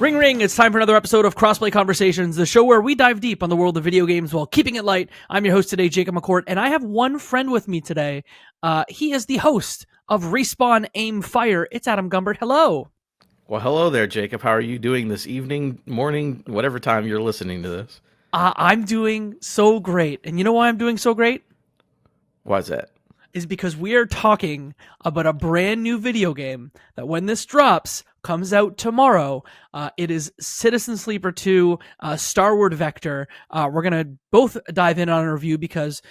Ring ring, it's time for another episode of Crossplay Conversations, the show where we dive deep on the world of video games while keeping it light. I'm your host today, Jacob McCourt, and I have one friend with me today. He is the host of Respawn Aim Fire. It's Adam Gumbert. Hello. Well, hello there, Jacob. How are you doing this evening, morning, whatever time you're listening to this? I'm doing so great. And you know why I'm doing so great? Why is that? Is because we are talking about a brand new video game that when this drops, comes out tomorrow. It is Citizen Sleeper 2, Starward Vector. We're going to both dive in on a review because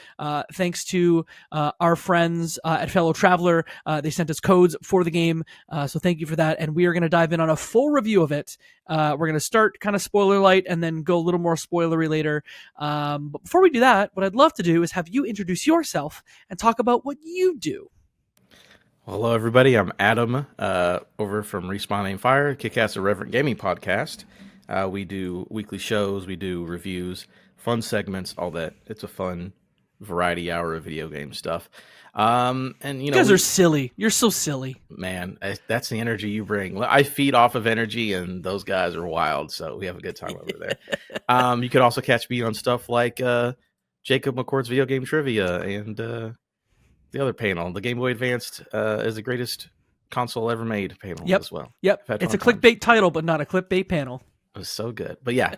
thanks to our friends at Fellow Traveler, they sent us codes for the game. So thank you for that. And we are going to dive in on a full review of it. We're going to start kind of spoiler light and then go a little more spoilery later. But before we do that, what I'd love to do is have you introduce yourself and talk about what you do. Hello, everybody. I'm Adam, over from Respawn Aim Fire, Kick-Ass Irreverent Gaming Podcast. We do weekly shows, we do reviews, fun segments, all that. It's a fun variety hour of video game stuff. And you guys are silly. You're so silly, man. That's the energy you bring. I feed off of energy, and those guys are wild. So we have a good time over there. You could also catch me on stuff like Jacob McCourt's Video Game Trivia and the other panel, the Game Boy Advanced is the greatest console ever made panel as well. Yep. It's a clickbait title, but not a clickbait panel. It was so good. But yeah,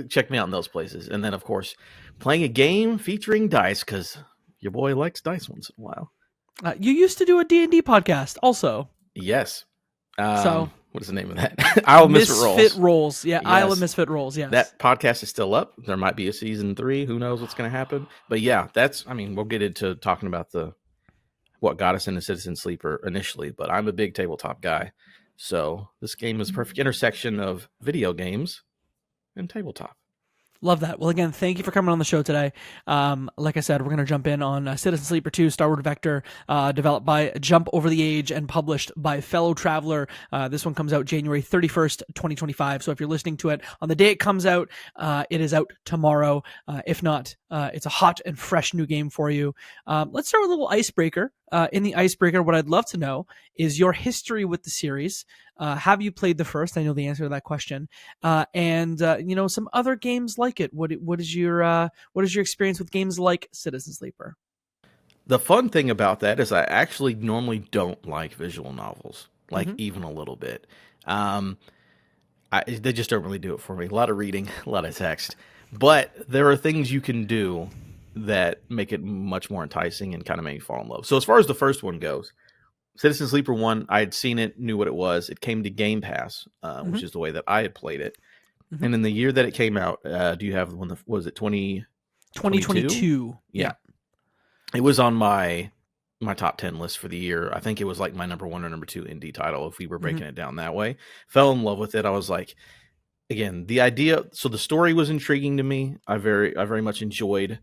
check me out in those places. And then, of course, playing a game featuring dice, because your boy likes dice once in a while. You used to do a D&D podcast also. Yes. So what is the name of that? Isle of Misfit Rolls. Yeah, yes. Isle of Misfit Rolls, yes. That podcast is still up. There might be a season 3. Who knows what's going to happen? But yeah, we'll get into talking about what got us into Citizen Sleeper initially, but I'm a big tabletop guy. So this game is a perfect intersection of video games and tabletop. Love that. Well, again, thank you for coming on the show today. Like I said, we're going to jump in on Citizen Sleeper 2, Starward Vector, developed by Jump Over the Age and published by Fellow Traveler. This one comes out January 31st, 2025. So if you're listening to it on the day it comes out, it is out tomorrow. If not, it's a hot and fresh new game for you. Let's start with a little icebreaker. In the icebreaker, what I'd love to know is your history with the series. Have you played the first? I know the answer to that question. And some other games like it. What is your experience with games like Citizen Sleeper? The fun thing about that is I actually normally don't like visual novels, even a little bit. They just don't really do it for me. A lot of reading, a lot of text. But there are things you can do that make it much more enticing and kind of make me fall in love. So as far as the first one goes, Citizen Sleeper 1, I had seen it, knew what it was. It came to Game Pass, which is the way that I had played it. Mm-hmm. And in the year that it came out, do you have one? Was it 2022? Yeah. It was on my top 10 list for the year. I think it was like my number 1 or number 2 indie title if we were breaking it down that way. Fell in love with it. I was like, again, the idea. So the story was intriguing to me. I very much enjoyed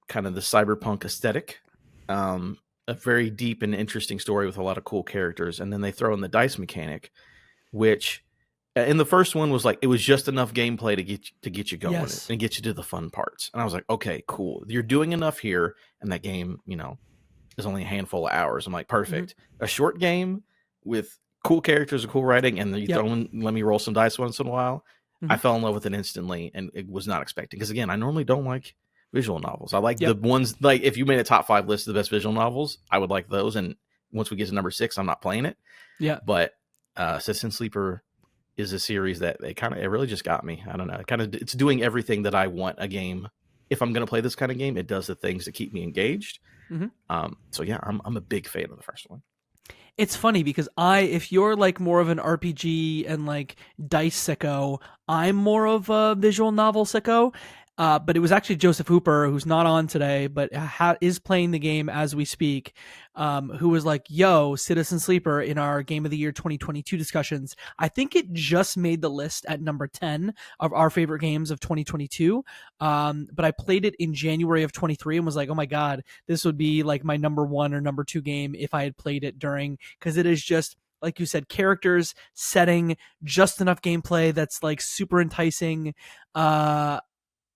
kind of the cyberpunk aesthetic. A very deep and interesting story with a lot of cool characters. And then they throw in the dice mechanic, which in the first one was like, it was just enough gameplay to get you going and get you to the fun parts. And I was like, okay, cool. You're doing enough here. And that game, is only a handful of hours. I'm like, perfect. Mm-hmm. A short game with cool characters and cool writing. And then you let me roll some dice once in a while. Mm-hmm. I fell in love with it instantly and it was not expecting. Because again, I normally don't like visual novels. I like the ones, like if you made a top 5 list of the best visual novels, I would like those. And once we get to number 6, I'm not playing it. Yeah. But Citizen Sleeper is a series that it really just got me. I don't know. It's doing everything that I want a game. If I'm going to play this kind of game, it does the things that keep me engaged. Mm-hmm. So yeah, I'm a big fan of the first one. It's funny because if you're like more of an RPG and like dice sicko, I'm more of a visual novel sicko. But it was actually Joseph Hooper, who's not on today, but is playing the game as we speak, who was like, yo, Citizen Sleeper in our Game of the Year 2022 discussions. I think it just made the list at number 10 of our favorite games of 2022. But I played it in January of 23 and was like, oh my God, this would be like my number 1 or number 2 game if I had played it during, because it is just, like you said, characters, setting, just enough gameplay that's like super enticing.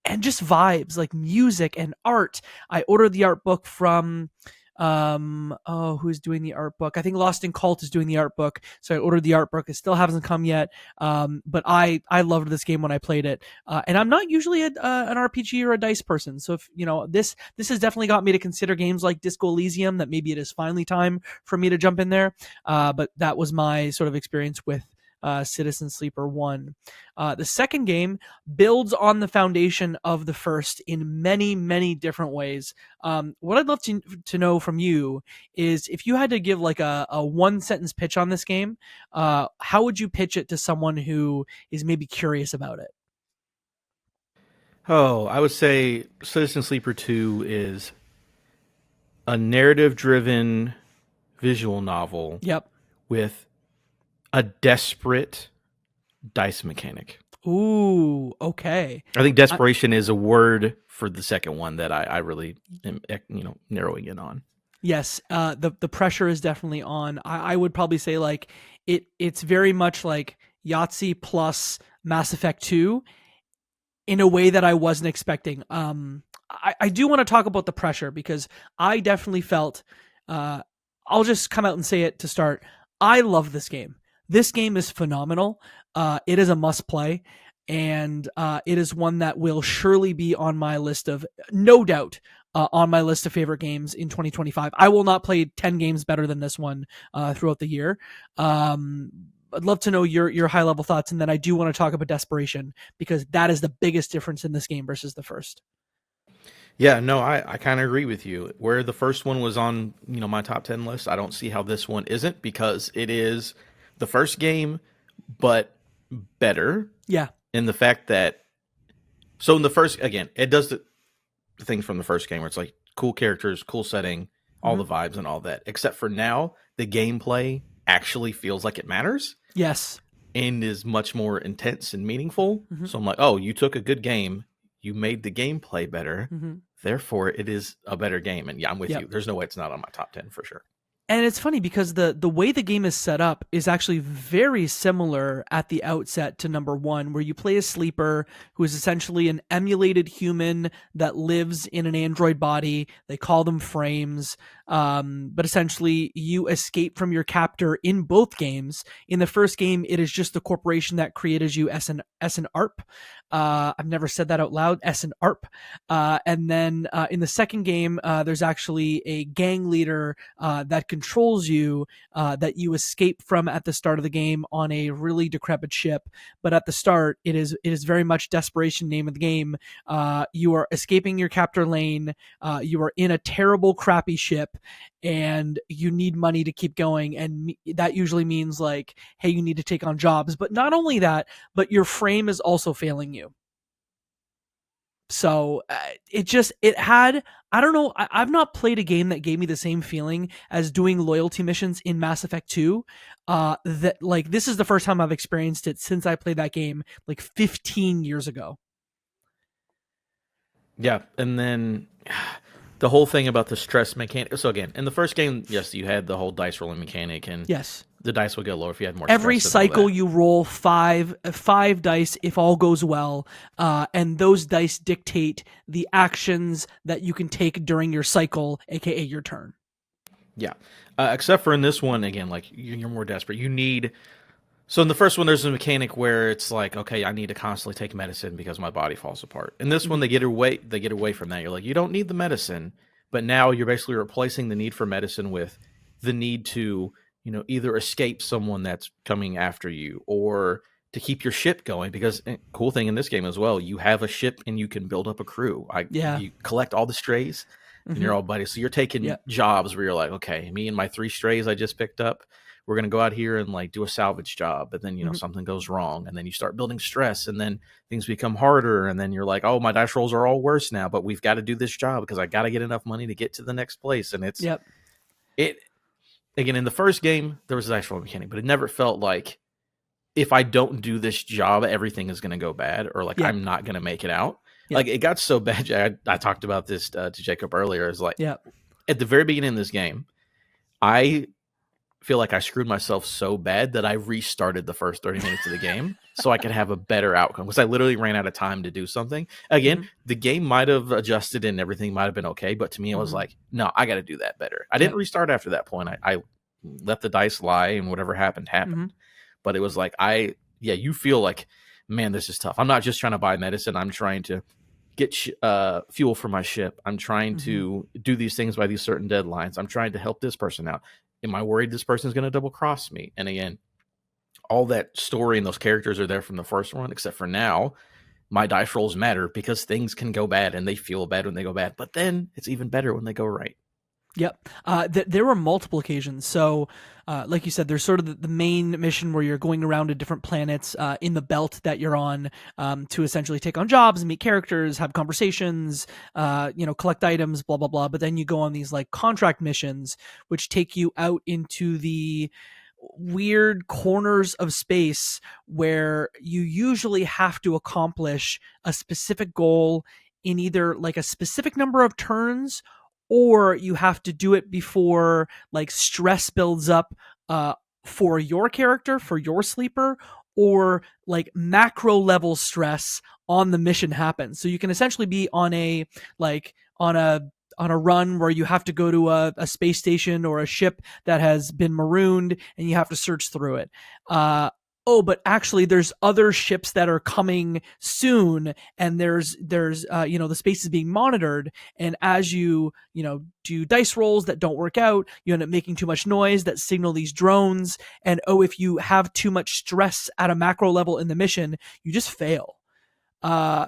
And just vibes, like music and art. I ordered the art book from Who's doing the art book? I think Lost in Cult is doing the art book, so I ordered the art book. It still hasn't come yet, but I loved this game when I played it, and I'm not usually an RPG or a dice person, so if this has definitely got me to consider games like Disco Elysium, that maybe it is finally time for me to jump in there. But that was my sort of experience with Citizen Sleeper 1. The second game builds on the foundation of the first in many, many different ways. What I'd love to know from you is if you had to give like a one sentence pitch on this game, how would you pitch it to someone who is maybe curious about it? Oh, I would say Citizen Sleeper 2 is a narrative-driven visual novel Yep. with a desperate dice mechanic. Ooh, okay. I think desperation is a word for the second one that I really am, narrowing in on. Yes, the pressure is definitely on. I would probably say like it's very much like Yahtzee plus Mass Effect 2 in a way that I wasn't expecting. I do want to talk about the pressure because I definitely felt. I'll just come out and say it to start. I love this game. This game is phenomenal. It is a must play, and it is one that will surely be on my list of, no doubt, on my list of favorite games in 2025. I will not play 10 games better than this one throughout the year. I'd love to know your high level thoughts, and then I do want to talk about Desperation because that is the biggest difference in this game versus the first. Yeah, no, I kind of agree with you. Where the first one was on, my top 10 list, I don't see how this one isn't, because it is the first game, but better. Yeah. In the fact that, so in the first, again, it does the things from the first game where it's like cool characters, cool setting, all the vibes and all that. Except for now, the gameplay actually feels like it matters. Yes. And is much more intense and meaningful. So I'm like, oh, you took a good game, you made the gameplay better, therefore it is a better game. And yeah, I'm with you. There's no way it's not on my top 10 for sure. And it's funny because the way the game is set up is actually very similar at the outset to number one, where you play a sleeper who is essentially an emulated human that lives in an android body. They call them frames. But essentially you escape from your captor in both games. In the first game, it is just the corporation that created you as an ARP. I've never said that out loud, S and ARP. And then in the second game, there's actually a gang leader that controls you, that you escape from at the start of the game on a really decrepit ship. But at the start, it is very much Desperation, name of the game. You are escaping your captor lane. You are in a terrible, crappy ship, and you need money to keep going. And that usually means like, hey, you need to take on jobs. But not only that, but your frame is also failing you. So it had, I don't know, I've not played a game that gave me the same feeling as doing loyalty missions in Mass Effect 2. That like, this is the first time I've experienced it since I played that game like 15 years ago. Yeah, and then the whole thing about the stress mechanic. So again, in the first game, yes, you had the whole dice rolling mechanic, and yes, the dice would get lower if you had more. Every cycle you roll five dice if all goes well, and those dice dictate the actions that you can take during your cycle, aka your turn. Yeah, except for in this one, again, like you're more desperate. You need. So in the first one, there's a mechanic where it's like, okay, I need to constantly take medicine because my body falls apart. In this one, they get away from that. You're like, you don't need the medicine, but now you're basically replacing the need for medicine with the need to, either escape someone that's coming after you or to keep your ship going. Because cool thing in this game as well, you have a ship and you can build up a crew. You collect all the strays and you're all buddies. So you're taking jobs where you're like, okay, me and my 3 strays I just picked up, we're going to go out here and like do a salvage job. But then, something goes wrong, and then you start building stress, and then things become harder. And then you're like, oh, my dice rolls are all worse now, but we've got to do this job because I got to get enough money to get to the next place. And it's, again, in the first game, there was a dice roll mechanic, but it never felt like if I don't do this job, everything is going to go bad, or like I'm not going to make it out. Like it got so bad. I talked about this to Jacob earlier. It's like at the very beginning of this game, I feel like I screwed myself so bad that I restarted the first 30 minutes of the game so I could have a better outcome, because I literally ran out of time to do something. Again, the game might have adjusted and everything might have been okay, but to me, I was like, no, I got to do that better. I didn't restart after that point. I let the dice lie, and whatever happened. But it was like, you feel like, man, this is tough. I'm not just trying to buy medicine. I'm trying to get fuel for my ship. I'm trying to do these things by these certain deadlines. I'm trying to help this person out. Am I worried this person's going to double cross me? And again, all that story and those characters are there from the first one, except for now, my dice rolls matter because things can go bad and they feel bad when they go bad. But then it's even better when they go right. Yep. There were multiple occasions. So, like you said, there's sort of the main mission where you're going around to different planets in the belt that you're on to essentially take on jobs and meet characters, have conversations, collect items, blah, blah, blah. But then you go on these like contract missions, which take you out into the weird corners of space where you usually have to accomplish a specific goal in either like a specific number of turns, or you have to do it before like stress builds up for your character, for your sleeper, or like macro level stress on the mission happens. So you can essentially be on a run where you have to go to a space station or a ship that has been marooned and you have to search through it. But actually there's other ships that are coming soon, and there's the space is being monitored, and as you do dice rolls that don't work out, you end up making too much noise that signal these drones, and if you have too much stress at a macro level in the mission, you just fail.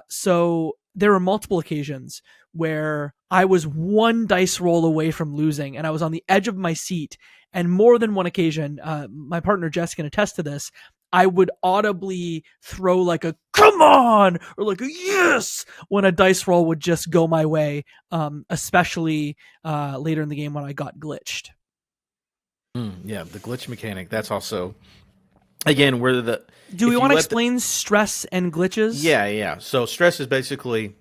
So there were multiple occasions where I was one dice roll away from losing, and I was on the edge of my seat. And more than one occasion, my partner Jess can attest to this, I would audibly throw like a "come on" or like a "yes" when a dice roll would just go my way, especially later in the game when I got glitched. Yeah, the glitch mechanic. That's also, again, where do we want to explain stress and glitches? Yeah. So stress is basically,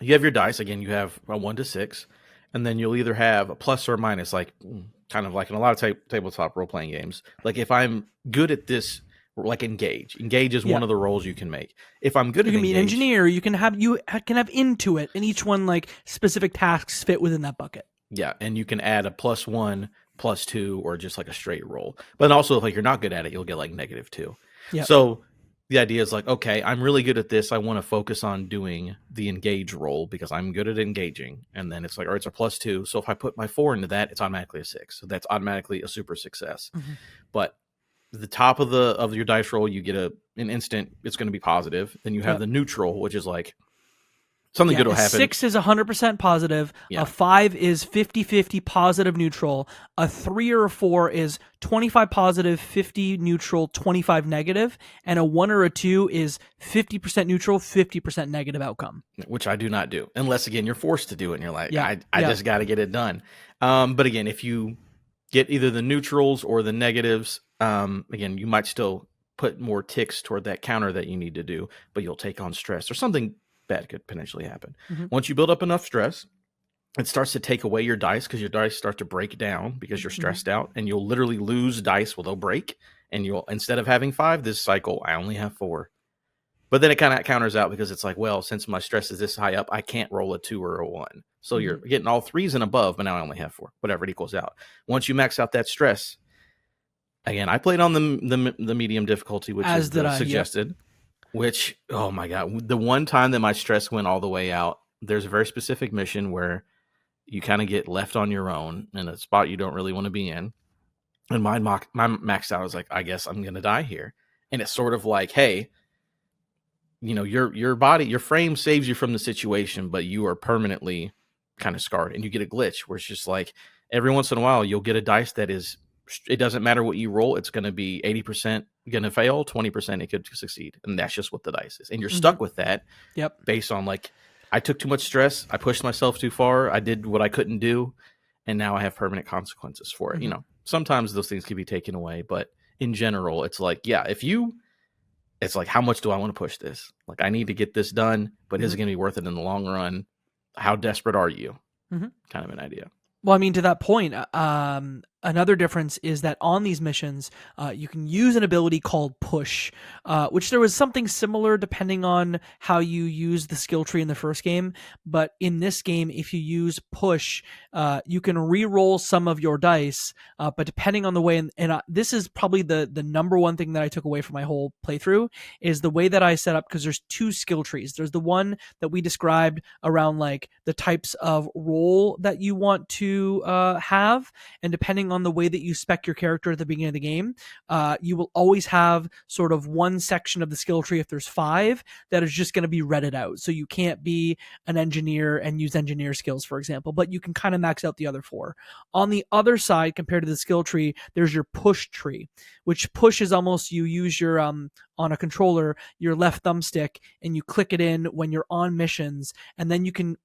you have your dice. Again, you have a 1 to 6, and then you'll either have a plus or a minus, like kind of like in a lot of tabletop role-playing games. Like if I'm good at this, like engage is one of the roles you can make. If I'm good, you can be an engineer. You can have intuit, and each one like specific tasks fit within that bucket. Yeah, and you can add a +1, +2, or just like a straight roll. But also, if like you're not good at it, you'll get like -2. Yep. So the idea is like, okay, I'm really good at this. I want to focus on doing the engage roll because I'm good at engaging. And then it's like, all right, it's a +2. So if I put my 4 into that, it's automatically a 6. So that's automatically a super success. But the top of your dice roll, you get an instant, it's going to be positive. Then you have the neutral, which is like something good will happen. 6 is 100% positive. Yeah. A 5 is 50-50 positive neutral. A 3 or a 4 is 25 positive, 50 neutral, 25 negative. And a 1 or a 2 is 50% neutral, 50% negative outcome. Which I do not do. Unless, again, you're forced to do it and you're like, I just got to get it done. But again, if you get either the neutrals or the negatives, again, you might still put more ticks toward that counter that you need to do, but you'll take on stress or something bad could potentially happen. Once you build up enough stress, it starts to take away your dice because your dice start to break down because you're stressed out, and you'll literally lose dice. Well, they'll break, and you'll, instead of having 5 this cycle, I only have 4. But then it kind of counters out because it's like, well, since my stress is this high up, I can't roll a 2 or a 1. So you're getting all 3s and above, but now I only have 4. Whatever, it equals out. Once you max out that stress, again, I played on the medium difficulty, which is suggested. Which, oh my God, the one time that my stress went all the way out, there's a very specific mission where you kind of get left on your own in a spot you don't really want to be in. And mine maxed out. I was like, I guess I'm going to die here. And it's sort of like, hey, your body, your frame saves you from the situation, but you are permanently kind of scarred. And you get a glitch where it's just like every once in a while, you'll get a dice that is, it doesn't matter what you roll. It's going to be 80% going to fail, 20% it could succeed. And that's just what the dice is. And you're stuck with that based on like, I took too much stress. I pushed myself too far. I did what I couldn't do. And now I have permanent consequences for it. Sometimes those things can be taken away, but in general, it's like, it's like, how much do I want to push this? Like, I need to get this done, but is it going to be worth it in the long run? How desperate are you? Kind of an idea. Well, I mean, to that point, Another difference is that on these missions, you can use an ability called Push, which there was something similar depending on how you use the skill tree in the first game. But in this game, if you use Push, you can re-roll some of your dice. But depending on the way, and this is probably the number one thing that I took away from my whole playthrough is the way that I set up, because there's two skill trees. There's the one that we described around like the types of roll that you want to have, and depending on the way that you spec your character at the beginning of the game, you will always have sort of one section of the skill tree, if there's 5, that is just going to be redded out. So you can't be an engineer and use engineer skills, for example, but you can kind of max out the other 4. On the other side, compared to the skill tree, there's your push tree, which push is almost you use your on a controller, your left thumbstick, and you click it in when you're on missions, and then you can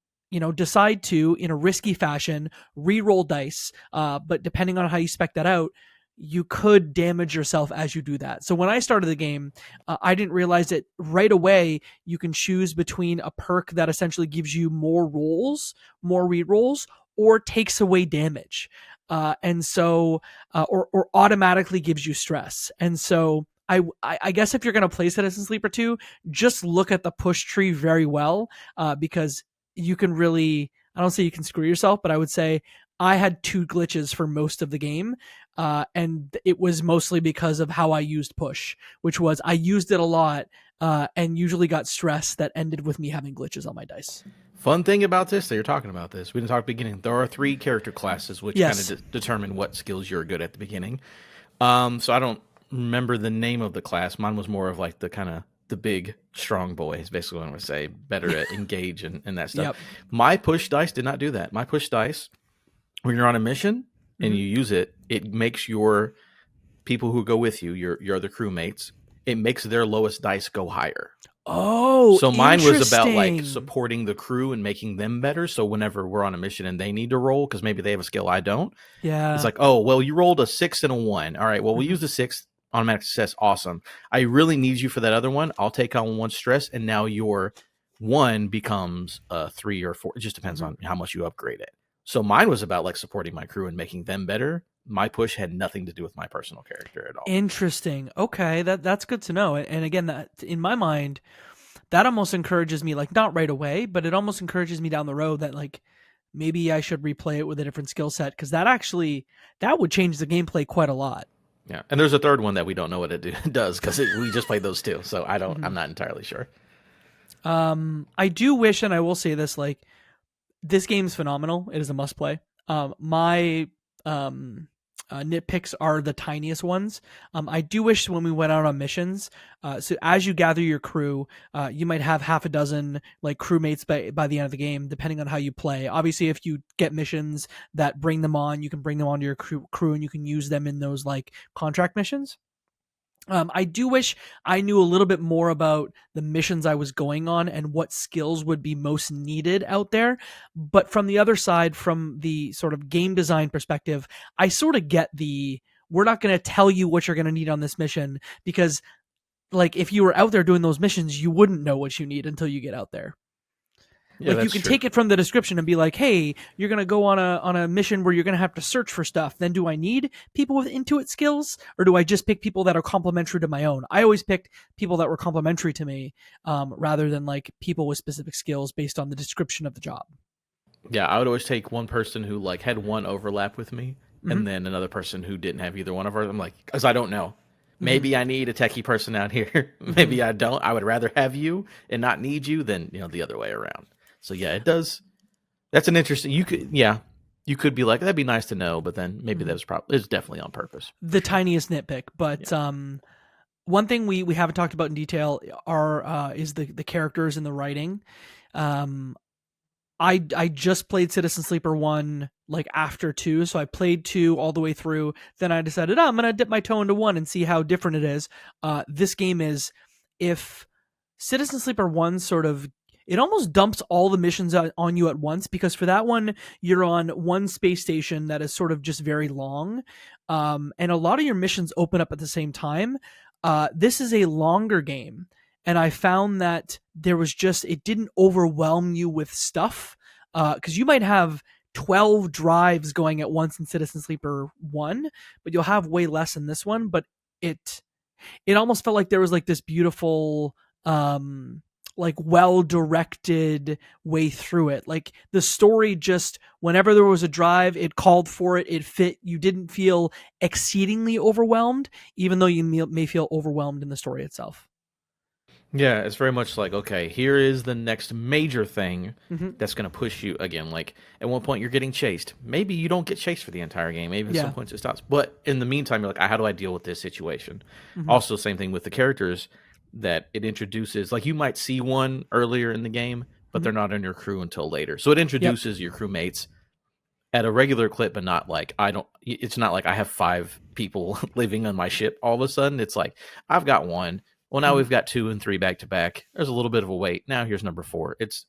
decide to, in a risky fashion, re-roll dice. But depending on how you spec that out, you could damage yourself as you do that. So when I started the game, I didn't realize that right away you can choose between a perk that essentially gives you more rolls, more re-rolls, or takes away damage. And so, or automatically gives you stress. And so I guess if you're going to play Citizen Sleeper 2, just look at the push tree very well, because you can really, I don't say you can screw yourself, but I would say I had 2 glitches for most of the game. And it was mostly because of how I used push, which was I used it a lot, and usually got stress that ended with me having glitches on my dice. Fun thing about this, that you're talking about this, we didn't talk at the beginning. There are 3 character classes which Yes. kind of determine what skills you're good at the beginning. So I don't remember the name of the class. Mine was more of like the kind of the big strong boy is basically what I would say, better at engage and that stuff. Yep. My push dice did not do that. My push dice, when you're on a mission and you use it, it makes your people who go with you, your other crewmates, it makes their lowest dice go higher. Oh, so mine was about like supporting the crew and making them better. So whenever we're on a mission and they need to roll because maybe they have a skill I don't, it's like, oh well, you rolled a 6 and a 1. All right, well we'll use the 6. Automatic success, awesome. I really need you for that other one. I'll take on 1 stress, and now your 1 becomes a 3 or 4. It just depends on how much you upgrade it. So mine was about like supporting my crew and making them better. My push had nothing to do with my personal character at all. Interesting. Okay, that's good to know. And again, that in my mind, that almost encourages me, like not right away, but it almost encourages me down the road that like maybe I should replay it with a different skill set, because that would change the gameplay quite a lot. Yeah, and there's a third one that we don't know what it does because we just played those 2, so I'm not entirely sure. I do wish, and I will say this, like this game's phenomenal. It is a must play. My nitpicks are the tiniest ones. I do wish when we went out on missions, so as you gather your crew, you might have half a dozen like crewmates by the end of the game, depending on how you play. Obviously, if you get missions that bring them on, you can bring them onto your crew and you can use them in those like contract missions. I do wish I knew a little bit more about the missions I was going on and what skills would be most needed out there. But from the other side, from the sort of game design perspective, I sort of get we're not going to tell you what you're going to need on this mission, because like if you were out there doing those missions, you wouldn't know what you need until you get out there. Yeah, like you can take it from the description and be like, hey, you're going to go on a mission where you're going to have to search for stuff. Then do I need people with Intuit skills, or do I just pick people that are complementary to my own? I always picked people that were complementary to me, rather than like people with specific skills based on the description of the job. Yeah, I would always take one person who like had one overlap with me, and then another person who didn't have either one of ours. I'm like, because I don't know. Maybe I need a techie person out here. Maybe I don't. I would rather have you and not need you than the other way around. So yeah, it does. That's an interesting. You could be like, that'd be nice to know, but then maybe that was it's definitely on purpose. The tiniest nitpick, but one thing we haven't talked about in detail is the characters and the writing. I just played Citizen Sleeper 1 like after 2, so I played 2 all the way through. Then I decided I'm gonna dip my toe into 1 and see how different it is. This game is, if Citizen Sleeper 1 sort of, it almost dumps all the missions on you at once, because for that one, you're on one space station that is sort of just very long. And a lot of your missions open up at the same time. This is a longer game. And I found that it didn't overwhelm you with stuff. Because you might have 12 drives going at once in Citizen Sleeper 1, but you'll have way less in this one. But it almost felt like there was like this beautiful like well directed way through it. Like the story, just whenever there was a drive, it called for it, it fit. You didn't feel exceedingly overwhelmed, even though you may feel overwhelmed in the story itself. Yeah, it's very much like, okay, here is the next major thing Mm-hmm. that's going to push you again. Like, at one point, you're getting chased. Maybe you don't get chased for the entire game. Maybe at Yeah. some points it stops. But in the meantime, you're like, how do I deal with this situation? Mm-hmm. Also, same thing with the characters that it introduces. Like, you might see one earlier in the game, but Mm-hmm. they're not in your crew until later. So it introduces your crewmates at a regular clip, but not like it's not like I have 5 people living on my ship all of a sudden. It's like, I've got one. Well, now we've got 2 and 3 back to back. There's a little bit of a wait. Now here's number 4. It's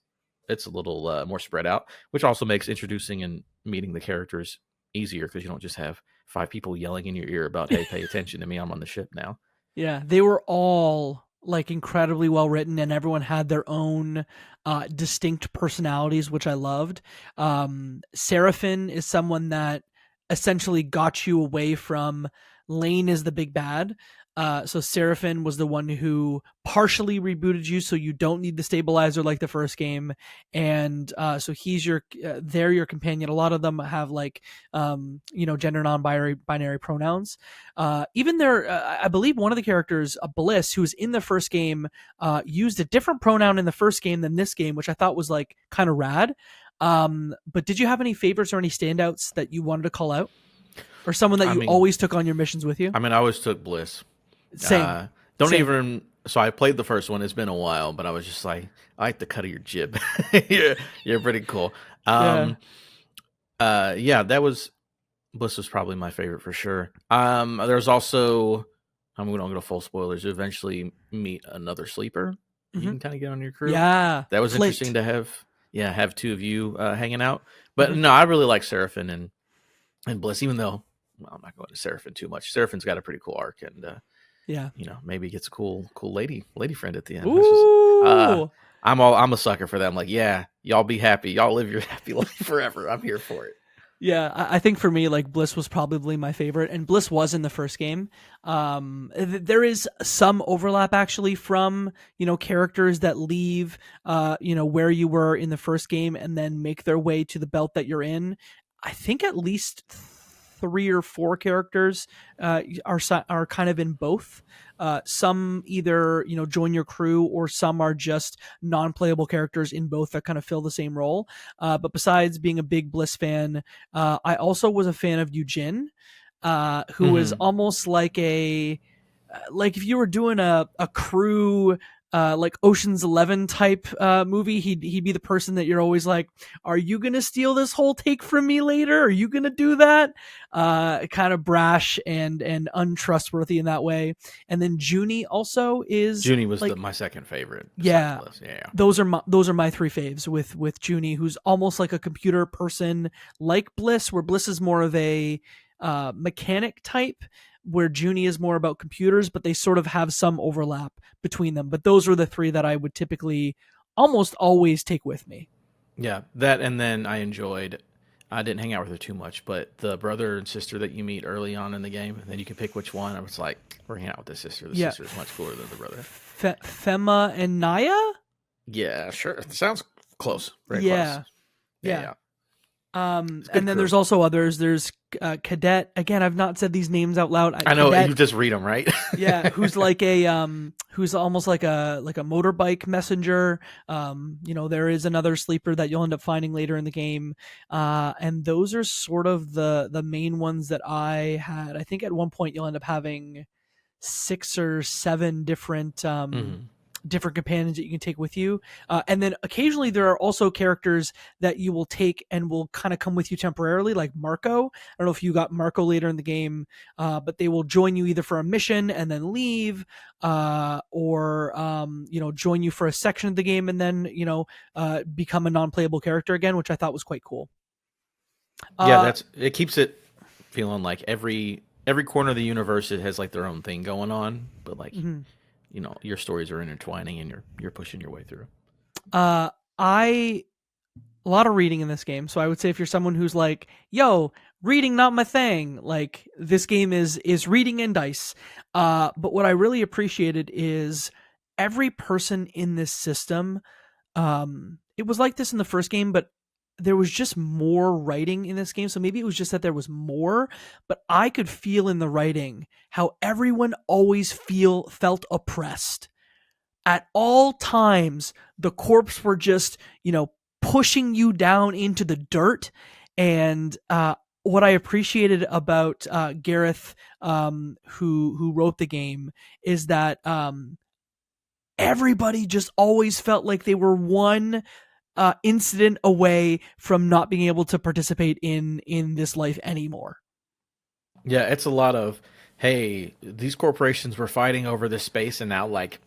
a little more spread out, which also makes introducing and meeting the characters easier because you don't just have 5 people yelling in your ear about, hey, pay attention to me. I'm on the ship now. Yeah, they were all like incredibly well written, and everyone had their own distinct personalities, which I loved. Seraphin is someone that essentially got you away from Lane is the big bad. So Seraphin was the one who partially rebooted you, so you don't need the stabilizer like the first game, and so he's they're your companion. A lot of them have like gender non-binary pronouns. Even I believe one of the characters, Bliss, who was in the first game, used a different pronoun in the first game than this game, which I thought was like kind of rad. But did you have any favorites or any standouts that you wanted to call out, or someone that you always took on your missions with you? I mean, I always took Bliss. Same. So I played the first one. It's been a while, but I was just like, I like the cut of your jib. you're pretty cool. That was Bliss was probably my favorite for sure. There's also, I'm going to go full spoilers. You eventually meet another sleeper. You can kind of get on your crew. Yeah, that was Flint. Interesting to have 2 of you hanging out. But no, I really like Seraphin and Bliss, even though, well, I'm not going to Seraphin too much. Seraphin's got a pretty cool arc, and maybe gets a cool lady friend at the end. Ooh. I'm a sucker for them. Like, yeah, y'all be happy, y'all live your happy life forever. I'm here for it. Yeah, I think for me, like, Bliss was probably my favorite, and Bliss was in the first game. There is some overlap actually from characters that leave where you were in the first game and then make their way to the belt that you're in. I think at least 3 or 4 characters are kind of in both. Some either join your crew, or some are just non-playable characters in both that kind of fill the same role. But besides being a big Bliss fan, I also was a fan of Yu-Jin, who is almost like like if you were doing a crew like Ocean's 11 type movie, he'd be the person that you're always like, are you gonna steal this whole take from me later? Are you gonna do that? Kind of brash and untrustworthy in that way. And then Junie also is. Junie was like, my second favorite. Yeah, yeah. Those are my 3 faves with Junie, who's almost like a computer person, like Bliss, where Bliss is more of a mechanic type, where Junie is more about computers, but they sort of have some overlap between them. But those are the 3 that I would typically almost always take with me. Yeah, that, and then I didn't hang out with her too much, but the brother and sister that you meet early on in the game, and then you can pick which one. I was like, we're hanging out with the sister. The sister is much cooler than the brother. Fema and Naya? Yeah, sure. Sounds close. Very yeah. close. Yeah. And then there's also others. There's Cadet. Again, I've not said these names out loud. I know, Cadet, you just read them, right? yeah, who's like who's almost like a motorbike messenger. There is another sleeper that you'll end up finding later in the game, and those are sort of the main ones that I had. I think at one point you'll end up having 6 or 7 different different companions that you can take with you. And then occasionally there are also characters that you will take and will kind of come with you temporarily, like Marco. I don't know if you got Marco later in the game, but they will join you either for a mission and then leave, or join you for a section of the game and then, become a non-playable character again, which I thought was quite cool. It keeps it feeling like every corner of the universe, it has like their own thing going on, but like, your stories are intertwining and you're pushing your way through. I a lot of reading in this game. So I would say if you're someone who's like, yo, reading not my thing, like this game is reading and dice. But what I really appreciated is every person in this system. It was like this in the first game, but there was just more writing in this game. So maybe it was just that there was more, but I could feel in the writing how everyone always felt oppressed. At all times, the corpse were just, pushing you down into the dirt. And what I appreciated about Gareth, who wrote the game, is that everybody just always felt like they were one incident away from not being able to participate in this life anymore. Yeah, it's a lot of, hey, these corporations were fighting over this space, and now like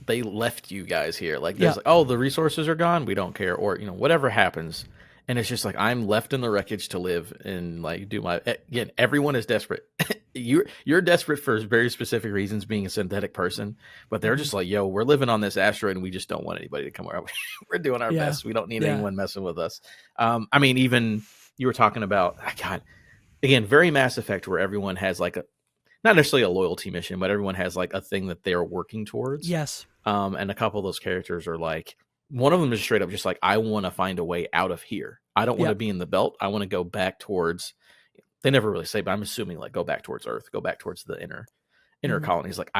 they left you guys here. Like there's like, oh, the resources are gone, we don't care, or whatever happens. And it's just like, I'm left in the wreckage to live and like do my, again, everyone is desperate. You're desperate for very specific reasons, being a synthetic person, but they're just like, yo, we're living on this asteroid and we just don't want anybody to come around. We're doing our best. We don't need anyone messing with us. I mean, even you were talking about, God, again, very Mass Effect, where everyone has like not necessarily a loyalty mission, but everyone has like a thing that they're working towards. Yes. And a couple of those characters are like, one of them is straight up just like, I want to find a way out of here. I don't want to be in the belt. I want to go back towards, they never really say, but I'm assuming like go back towards Earth, go back towards the inner colonies. Like,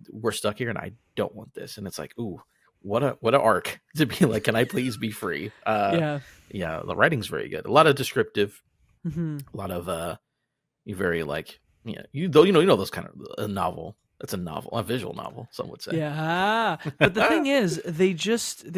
we're stuck here and I don't want this. And it's like, ooh, what a arc to be like, can I please be free? Yeah, the writing's very good. A lot of descriptive, a lot of you very like, you know those kind of a novel. That's a novel, a visual novel, some would say. Yeah. But the thing is, they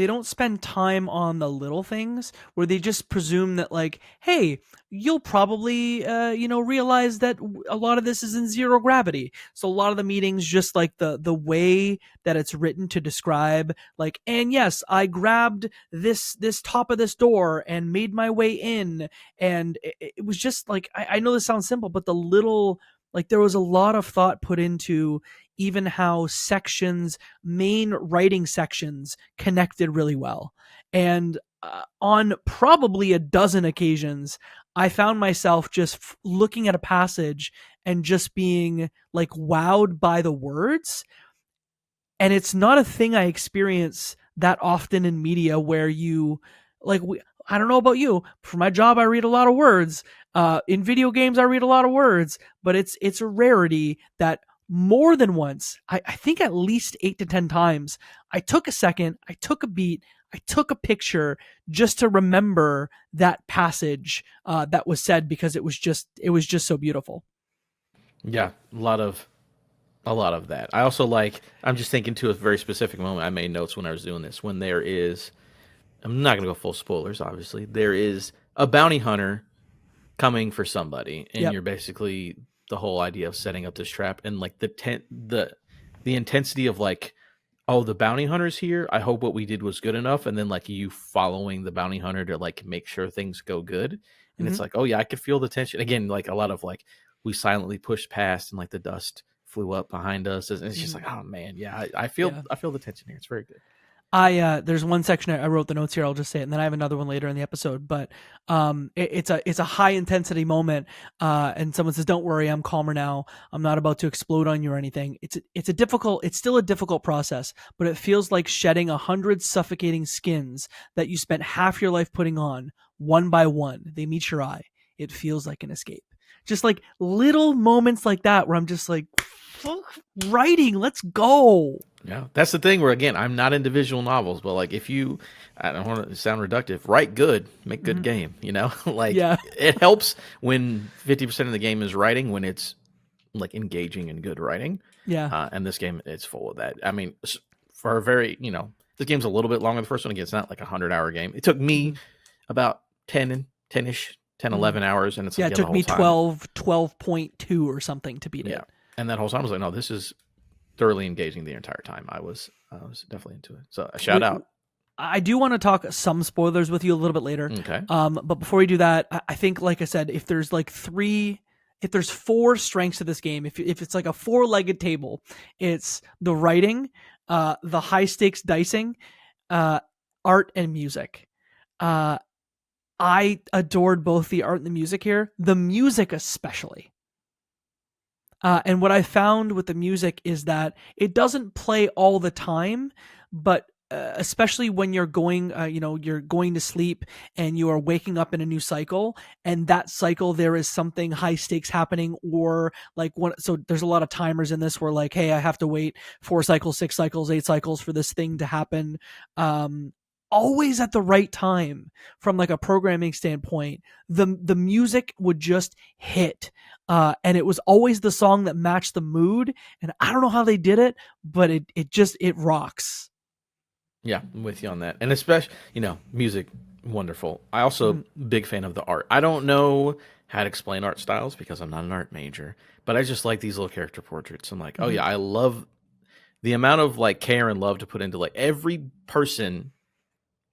don't spend time on the little things where they just presume that like, hey, you'll probably, realize that a lot of this is in zero gravity. So a lot of the meetings, just like the way that it's written to describe like, and yes, I grabbed this top of this door and made my way in. And it was just like, I know this sounds simple, but the little, like there was a lot of thought put into even how main writing sections connected really well. And on probably a dozen occasions, I found myself just looking at a passage and just being like wowed by the words. And it's not a thing I experience that often in media where you like, I don't know about you. For my job, I read a lot of words. In video games, I read a lot of words, but it's a rarity that more than once, I think at least 8 to 10 times, I took a second, I took a beat, I took a picture just to remember that passage that was said, because it was just so beautiful. Yeah, a lot of that. I also I'm just thinking to a very specific moment. I made notes when I was doing this, when there is, I'm not going to go full spoilers, obviously. There is a bounty hunter coming for somebody, and you're basically, the whole idea of setting up this trap, and like the intensity of like, oh, the bounty hunter's here, I hope what we did was good enough, and then like you following the bounty hunter to like make sure things go good. And it's like, oh yeah, I could feel the tension. Again, like a lot of like, we silently pushed past and like the dust flew up behind us, and it's just like, oh man, yeah, I feel the tension here. It's very good. There's one section I wrote the notes here. I'll just say it, and then I have another one later in the episode. But it's a high intensity moment, and someone says, "Don't worry, I'm calmer now. I'm not about to explode on you or anything." It's still a difficult process, but it feels like shedding 100 suffocating skins that you spent half your life putting on, one by one. They meet your eye. It feels like an escape. Just like little moments like that, where I'm just like, writing, let's go. Yeah, that's the thing where, again, I'm not into visual novels, but like, if you, I don't want to sound reductive, write good, make good game, like it helps when 50% of the game is writing, when it's like engaging and good writing. Yeah. And this game, it's full of that. I mean, for a very, this game's a little bit longer than the first one. Again, it's not like a 100-hour game. It took me about 10-ish, 10, 11 hours. And it's like, it took me 12.2 or something to beat it. And that whole time I was like, no, this is thoroughly engaging the entire time. I was definitely into it. So a shout out. I do want to talk some spoilers with you a little bit later. Okay. But before we do that, I think, like I said, if there's four strengths to this game, if it's like a 4-legged table, it's the writing, the high stakes dicing, art, and music. Uh, I adored both the art and the music here. The music especially. And what I found with the music is that it doesn't play all the time, but especially when you're going, you're going to sleep and you are waking up in a new cycle, and that cycle there is something high stakes happening, or like one. So there's a lot of timers in this where like, hey, I have to wait 4 cycles, 6 cycles, 8 cycles for this thing to happen. Um, Always at the right time from like a programming standpoint. The music would just hit, and it was always the song that matched the mood. And I don't know how they did it, but it rocks. Yeah, I'm with you on that. And especially, music, wonderful. I also big fan of the art. I don't know how to explain art styles because I'm not an art major, but I just like these little character portraits. I'm like, oh yeah, I love the amount of like care and love to put into like every person.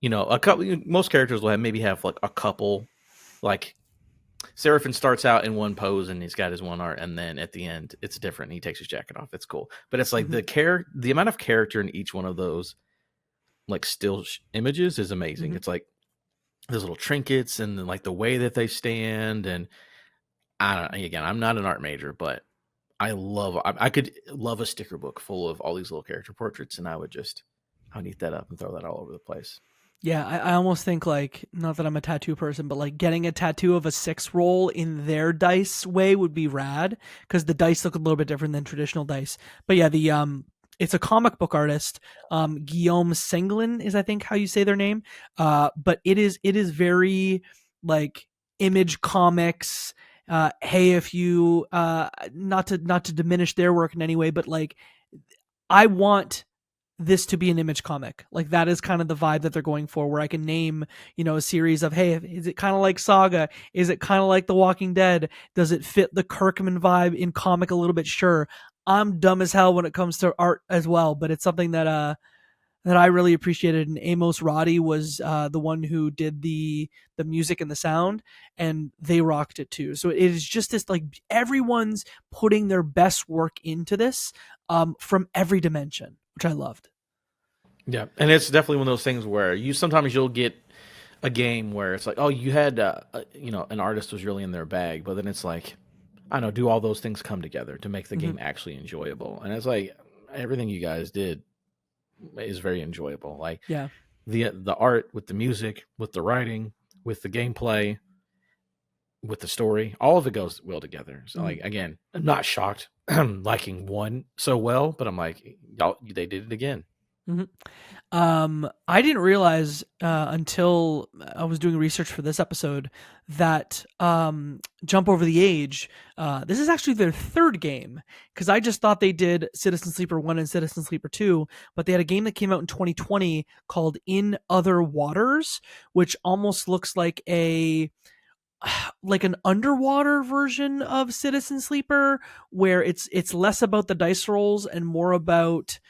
A couple. Most characters will maybe have like a couple. Like Seraphin starts out in one pose and he's got his one art, and then at the end it's different. He takes his jacket off. It's cool, but it's like the amount of character in each one of those like still images is amazing. It's like those little trinkets and then like the way that they stand. And again, I'm not an art major, but I could love a sticker book full of all these little character portraits, and I would eat that up and throw that all over the place. Yeah, I almost think like, not that I'm a tattoo person, but like getting a tattoo of a 6 roll in their dice way would be rad, because the dice look a little bit different than traditional dice. But yeah, it's a comic book artist. Guillaume Senglin is, I think, how you say their name. But it is very like Image Comics. Hey, if you not to diminish their work in any way, but like I want this to be an Image comic. Like that is kind of the vibe that they're going for, where I can name, a series of, hey, is it kind of like Saga? Is it kind of like The Walking Dead? Does it fit the Kirkman vibe in comic a little bit? Sure. I'm dumb as hell when it comes to art as well, but it's something that I really appreciated. And Amos Roddy was the one who did the music and the sound, and they rocked it too. So it is just this, like, everyone's putting their best work into this, from every dimension, which I loved. Yeah, and it's definitely one of those things where sometimes you'll get a game where it's like, oh, you had an artist was really in their bag, but then it's like, I don't know, do all those things come together to make the game actually enjoyable? And it's like everything you guys did is very enjoyable. Like Yeah. the art with the music, with the writing, with the gameplay, with the story, all of it goes well together. So like, again, I'm not shocked I'm liking one so well, but I'm like, y'all, they did it again. I didn't realize until I was doing research for this episode that Jump Over the Age, this is actually their 3rd game, because I just thought they did Citizen Sleeper 1 and Citizen Sleeper 2, but they had a game that came out in 2020 called In Other Waters, which almost looks like an underwater version of Citizen Sleeper, where it's less about the dice rolls and more about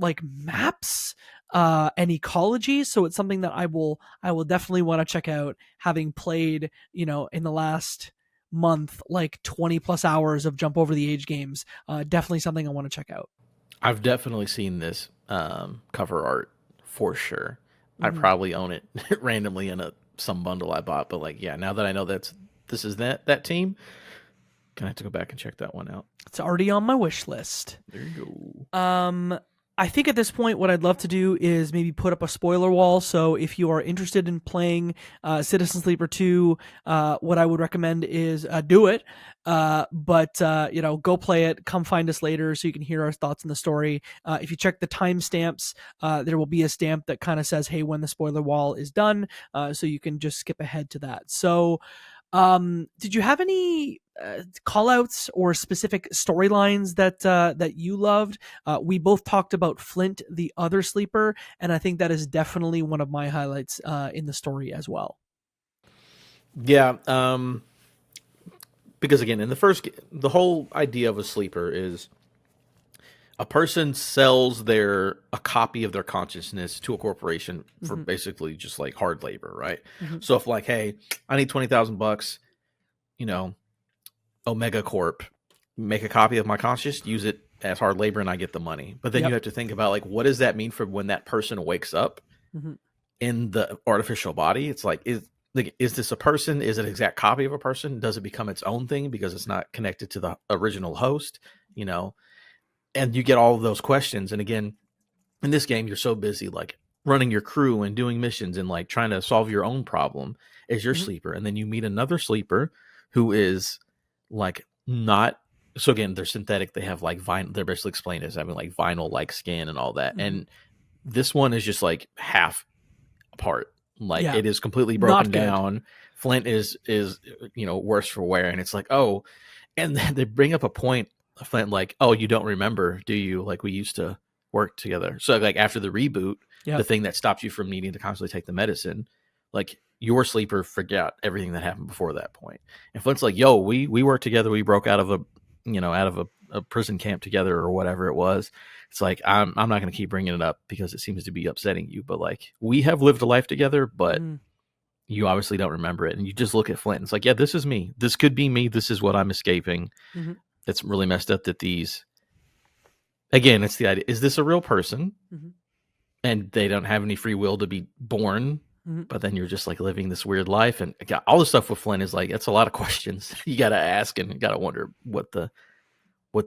like maps and ecology. So it's something that I will definitely want to check out, having played, in the last month like 20 plus hours of Jump Over the Age games. Definitely something I want to check out. I've definitely seen this cover art for sure. I probably own it randomly in some bundle I bought, but like, yeah, now that I know this is that team, gonna have to go back and check that one out. It's already on my wish list. There you go. I think at this point, what I'd love to do is maybe put up a spoiler wall. So if you are interested in playing Citizen Sleeper 2, what I would recommend is do it. But go play it. Come find us later so you can hear our thoughts on the story. If you check the timestamps, there will be a stamp that kind of says, hey, when the spoiler wall is done. So you can just skip ahead to that. So did you have any call outs or specific storylines that you loved? We both talked about Flint, the other sleeper, and I think that is definitely one of my highlights in the story as well. Yeah, because again, in the whole idea of a sleeper is a person sells a copy of their consciousness to a corporation for basically just like hard labor, right? So if like, hey, I need $20,000, Omega Corp, make a copy of my conscious, use it as hard labor, and I get the money. But then you have to think about like, what does that mean for when that person wakes up? in the artificial body. It's like, is this a person? Is it an exact copy of a person? Does it become its own thing because it's not connected to the original host? You know, and you get all of those questions. And again, in this game, you're so busy like running your crew and doing missions and like trying to solve your own problem as your sleeper. And then you meet another sleeper who is like not. So again, they're synthetic. They have like vinyl. They're basically explained as having like vinyl like skin and all that. And this one is just like half apart. Like it is completely broken down. Flint is worse for wear. And it's like, oh, and then they bring up a point. Flint like, oh, you don't remember, do you? Like we used to work together. So like after the reboot, the thing that stopped you from needing to constantly take the medicine, like your sleeper forgot everything that happened before that point. And Flint's like, yo, we worked together. We broke out of a prison camp together or whatever it was. It's like, I'm not going to keep bringing it up because it seems to be upsetting you, but like we have lived a life together, but you obviously don't remember it. And you just look at Flint and it's like, yeah, this is me. This could be me. This is what I'm escaping. It's really messed up that these, again, it's the idea, is this a real person? And they don't have any free will to be born, but then you're just like living this weird life. And all the stuff with Flint is like, it's a lot of questions you got to ask and got to wonder what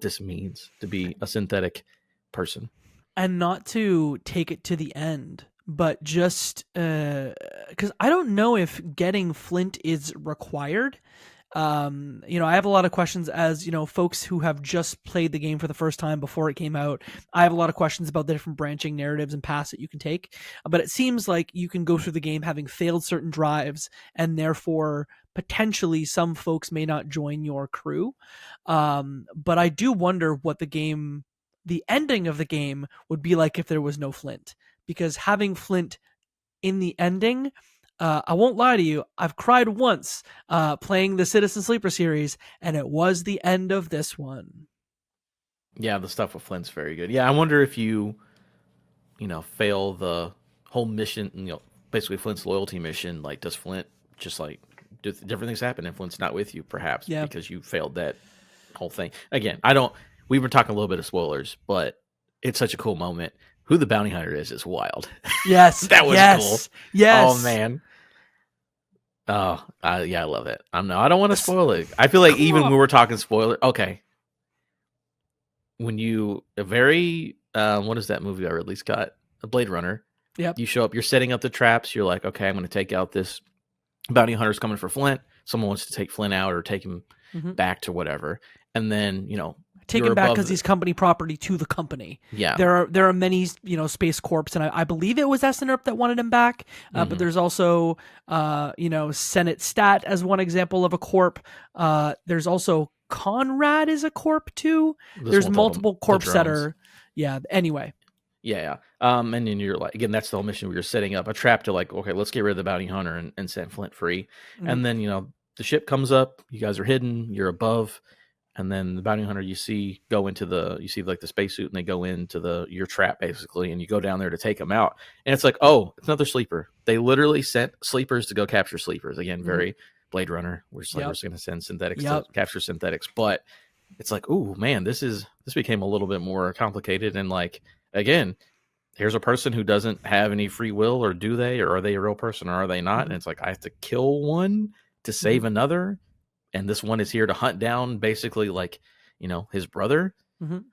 this means to be a synthetic person. And not to take it to the end, but just because I don't know if getting Flint is required. I have a lot of questions as, folks who have just played the game for the first time before it came out. I have a lot of questions about the different branching narratives and paths that you can take. But it seems like you can go through the game having failed certain drives, and therefore potentially some folks may not join your crew. But I do wonder what the ending of the game would be like if there was no Flint. Because having Flint in the ending, I won't lie to you, I've cried once playing the Citizen Sleeper series, and it was the end of this one. Yeah, the stuff with Flint's very good. Yeah, I wonder if you fail the whole mission, basically Flint's loyalty mission, like does Flint just like different things happen and Flint's not with you perhaps because you failed that whole thing. Again, we were talking a little bit of spoilers, but it's such a cool moment. Who the bounty hunter is wild. Yes. That was cool. Yes. Oh man. Oh, I love it. I don't want to spoil it. I feel like even when we're talking spoiler, okay. When what is that movie I Ridley Scott? A Blade Runner. Yep. You show up, you're setting up the traps. You're like, okay, I'm going to take out this bounty hunter's coming for Flint. Someone wants to take Flint out or take him back to whatever. And then, take him back because he's company property to the company. Yeah. There are many, Space Corps, and I believe it was SNRP that wanted him back. But there's also, Senate Stat as one example of a corp. There's also Conrad is a corp too. There's multiple corps that are, anyway. Yeah. And then you're like, again, that's the whole mission where you're setting up a trap to like, okay, let's get rid of the bounty hunter and set Flint free. And then, the ship comes up, you guys are hidden, you're above. And then the bounty hunter you see like the spacesuit and they go into your trap basically. And you go down there to take them out. And it's like, oh, it's another sleeper. They literally sent sleepers to go capture sleepers. Again, very Blade Runner. We're just going to send synthetics to capture synthetics. But it's like, oh man, this became a little bit more complicated. And like, again, here's a person who doesn't have any free will, or do they, or are they a real person or are they not? And it's like, I have to kill one to save another. And this one is here to hunt down basically like, his brother. And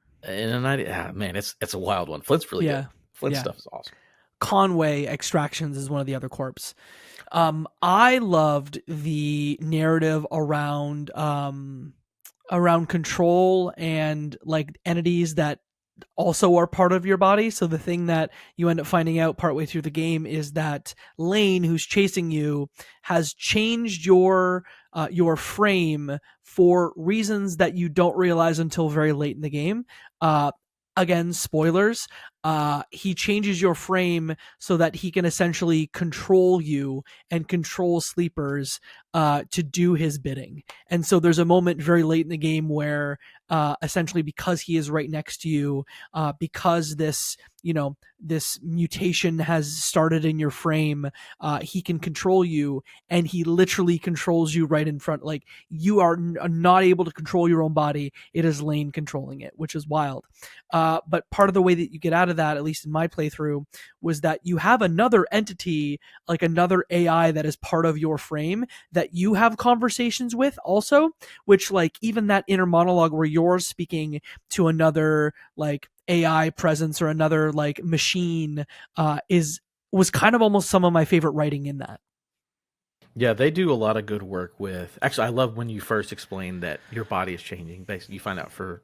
man, it's a wild one. Flint's really good. Flint's stuff is awesome. Conway Extractions is one of the other corps. I loved the narrative around control and like entities that also are part of your body. So the thing that you end up finding out partway through the game is that Lane, who's chasing you, has changed your frame for reasons that you don't realize until very late in the game. Again, spoilers. He changes your frame so that he can essentially control you and control sleepers to do his bidding. And so there's a moment very late in the game where essentially because he is right next to you, because this mutation has started in your frame, he can control you, and he literally controls you right in front. Like, you are not able to control your own body. It is Lane controlling it, which is wild. But part of the way that you get out of that, at least in my playthrough, was that you have another entity, like another AI that is part of your frame that you have conversations with also, which like even that inner monologue where you're speaking to another like AI presence or another like machine was kind of almost some of my favorite writing in that. Yeah, they do a lot of good work with. Actually, I love when you first explain that your body is changing. Basically, you find out for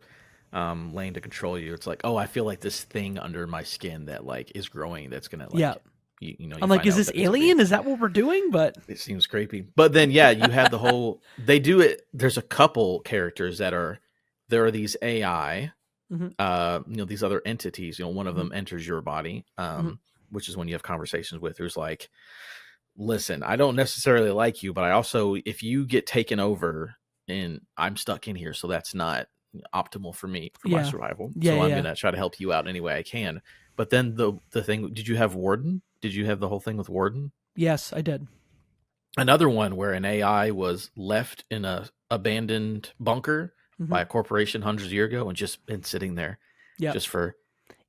Lane to control you. It's like, oh, I feel like this thing under my skin that like is growing. That's gonna like, Yeah. you I'm like, find is out this that it's alien? Is that what we're doing? But it seems creepy. But then, yeah, you have the whole. They do it. There's a couple characters that are there are these AI, these other entities. One of them enters your body, which is when you have conversations with. Who's like, listen, I don't necessarily like you, but I also, if you get taken over and I'm stuck in here, so that's not optimal for me for my survival. So I'm gonna try to help you out any way I can. But then the thing, did you have Warden? Did you have the whole thing with Warden? Yes, I did. Another one where an AI was left in a abandoned bunker by a corporation hundreds of years ago and just been sitting there just for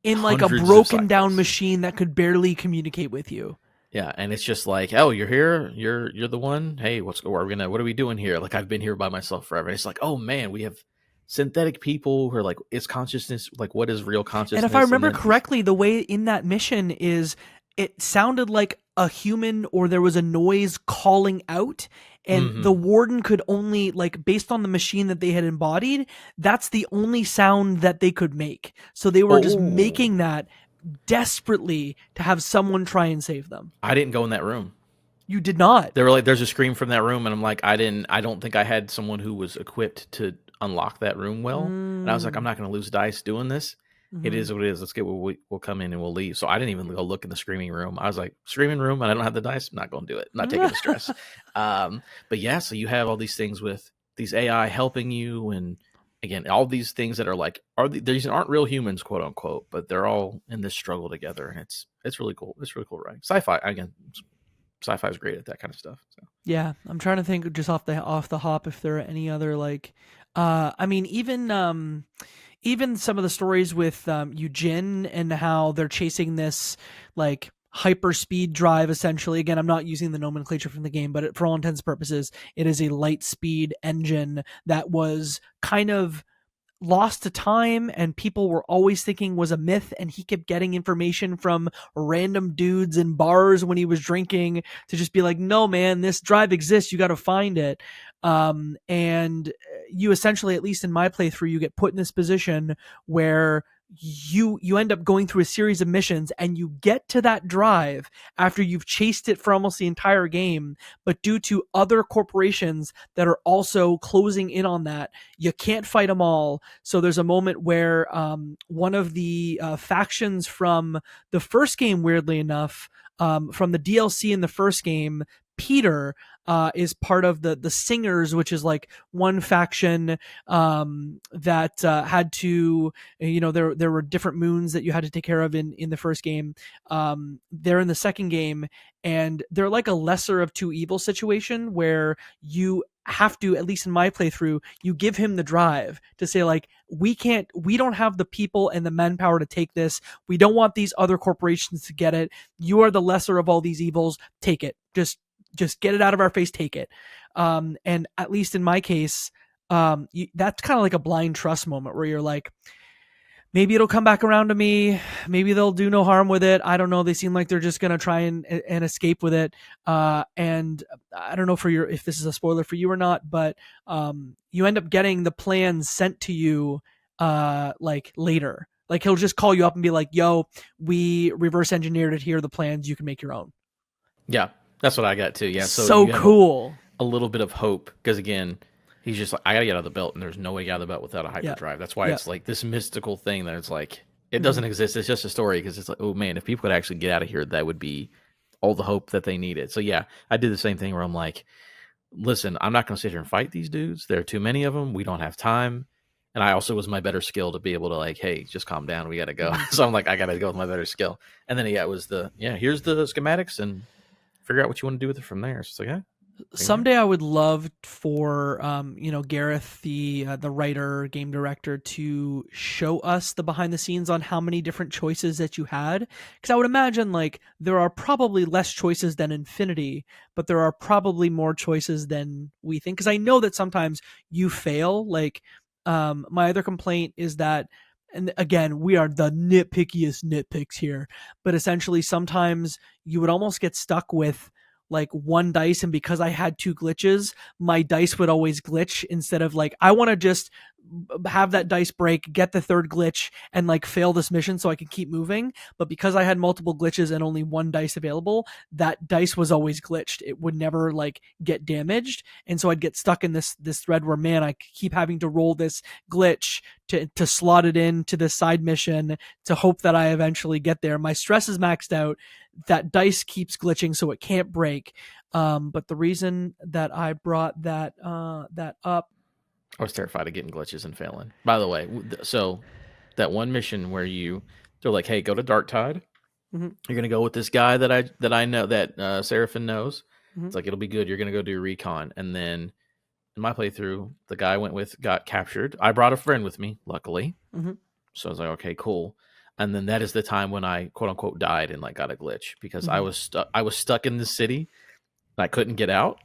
in like a broken down machine that could barely communicate with you. Yeah, and it's just like, oh, you're here, you're the one. Hey, what are we doing here? Like I've been here by myself forever. And it's like, oh man, we have synthetic people who are like, is consciousness like what is real consciousness? And if I remember correctly, the way in that mission is it sounded like a human or there was a noise calling out, and the warden could only like based on the machine that they had embodied, that's the only sound that they could make. So they were just making that desperately to have someone try and save them. I didn't go in that room. You did not. They were like, there's a scream from that room, and I'm like, I don't think I had someone who was equipped to unlock that room well. And I was like, I'm not going to lose dice doing this. It is what it is. Let's get we'll come in and we'll leave. So I didn't even go look in the screaming room. I was like, screaming room, and I don't have the dice. I'm not going to do it. I'm not taking the stress. But yeah, so you have all these things with these AI helping you, and again, all these things that are like these aren't real humans, quote unquote, but they're all in this struggle together, and it's really cool. It's really cool writing. Sci-fi again. Sci-fi is great at that kind of stuff. So. Yeah, I'm trying to think just off the hop if there are any other like, I mean even some of the stories with Yu-Jin and how they're chasing this like hyperspeed drive essentially. Again, I'm not using the nomenclature from the game, but for all intents and purposes, it is a light speed engine that was kind of lost to time and people were always thinking was a myth, and he kept getting information from random dudes in bars when he was drinking to just be like, no man, this drive exists, you got to find it. And you essentially, at least in my playthrough, you get put in this position where you end up going through a series of missions and you get to that drive after you've chased it for almost the entire game, but due to other corporations that are also closing in on that, you can't fight them all. So there's a moment where one of the factions from the first game, weirdly enough, from the DLC in the first game, Peter is part of the Singers, which is like one faction that had to, there were different moons that you had to take care of in the first game. They're in the second game, and they're like a lesser of two evil situation where you have to, at least in my playthrough, you give him the drive to say like, we don't have the people and the manpower to take this. We don't want these other corporations to get it. You are the lesser of all these evils. Take it. Just get it out of our face, take it. And at least in my case, that's kind of like a blind trust moment where you're like, maybe it'll come back around to me. Maybe they'll do no harm with it. I don't know. They seem like they're just going to try and escape with it. And I don't know if this is a spoiler for you or not, but you end up getting the plans sent to you like later. Like he'll just call you up and be like, yo, we reverse engineered it. Here are the plans. You can make your own. Yeah. That's what I got too. Yeah, so cool. A little bit of hope because again, he's just like, I gotta get out of the belt, and there's no way to get out of the belt without a hyperdrive. That's why it's like this mystical thing that it's like it doesn't exist. It's just a story because it's like, oh man, if people could actually get out of here, that would be all the hope that they needed. So yeah, I did the same thing where I'm like, listen, I'm not gonna sit here and fight these dudes. There are too many of them. We don't have time. And I also was my better skill to be able to like, hey, just calm down. We gotta go. So I'm like, I gotta go with my better skill. And then it was here's the schematics and figure out what you want to do with it from there. So yeah. Someday I would love for Gareth, the writer, game director, to show us the behind the scenes on how many different choices that you had, because I would imagine like there are probably less choices than Infinity, but there are probably more choices than we think, because I know that sometimes you fail. Like my other complaint is that, and again, we are the nitpickiest nitpicks here, but essentially sometimes you would almost get stuck with like one dice, and because I had two glitches, my dice would always glitch instead of like, I want to just have that dice break, get the third glitch, and like fail this mission so I can keep moving. But because I had multiple glitches and only one dice available, that dice was always glitched. It would never like get damaged. And so I'd get stuck in this thread where, man, I keep having to roll this glitch to slot it into this side mission to hope that I eventually get there. My stress is maxed out. That dice keeps glitching, so it can't break. But the reason that I brought that up, I was terrified of getting glitches and failing. By the way, so that one mission where they're like, "Hey, go to Dark Tide. mm-hmm. You're gonna go with this guy that I know that Seraphim knows. Mm-hmm. It's like it'll be good. You're gonna go do recon." And then in my playthrough, the guy I went with got captured. I brought a friend with me, luckily. Mm-hmm. So I was like, "Okay, cool." And then that is the time when I quote unquote died and like got a glitch because I was stuck. I was stuck in the city. And I couldn't get out.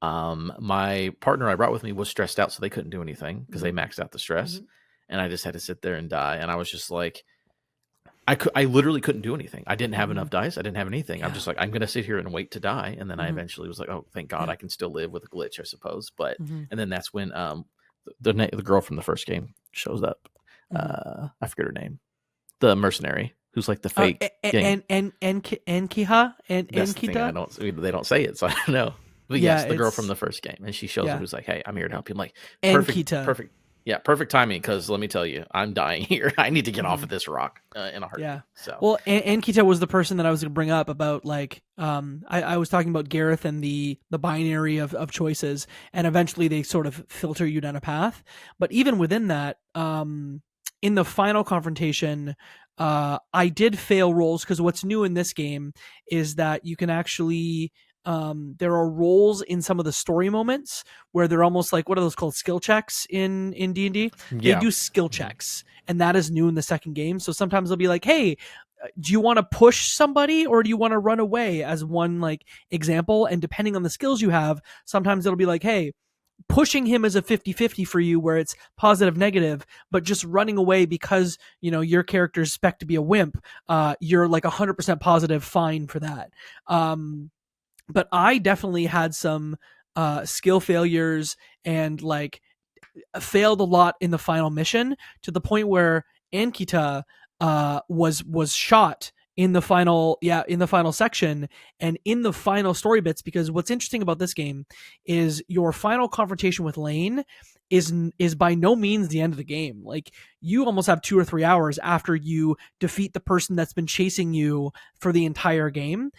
My partner I brought with me was stressed out, so they couldn't do anything because they maxed out the stress, and I just had to sit there and die. And I was just like, I literally couldn't do anything. I didn't have enough dice. I didn't have anything. I'm just like, I'm gonna sit here and wait to die. And then I eventually was like, oh, thank God, I can still live with a glitch, I suppose. But and then that's when the girl from the first game shows up. I forget her name. The mercenary who's like the fake game. Ankhita and Ankhita. They don't say it, so I don't know. But yes, the girl from the first game, and she shows up who's like, "Hey, I'm here to help you." I'm like, perfect, perfect timing. Because let me tell you, I'm dying here. I need to get off of this rock in a heartbeat. Yeah. So, well, Ankhita was the person that I was going to bring up about like, I was talking about Gareth and the binary of choices, and eventually they sort of filter you down a path. But even within that, in the final confrontation, I did fail rolls because what's new in this game is that you can actually. There are roles in some of the story moments where they're almost like, what are those called? Skill checks in D&D? Yeah. They do skill checks, and that is new in the second game. So sometimes they'll be like, hey, do you want to push somebody or do you want to run away, as one like example? And depending on the skills you have, sometimes it'll be like, hey, pushing him is a 50-50 for you where it's positive negative, but just running away because your character's spec to be a wimp, you're like 100% positive, fine for that. But I definitely had some skill failures and like failed a lot in the final mission, to the point where Ankhita was shot in the final section and in the final story bits. Because what's interesting about this game is your final confrontation with Lane is by no means the end of the game. Like, you almost have 2 or 3 hours after you defeat the person that's been chasing you for the entire game.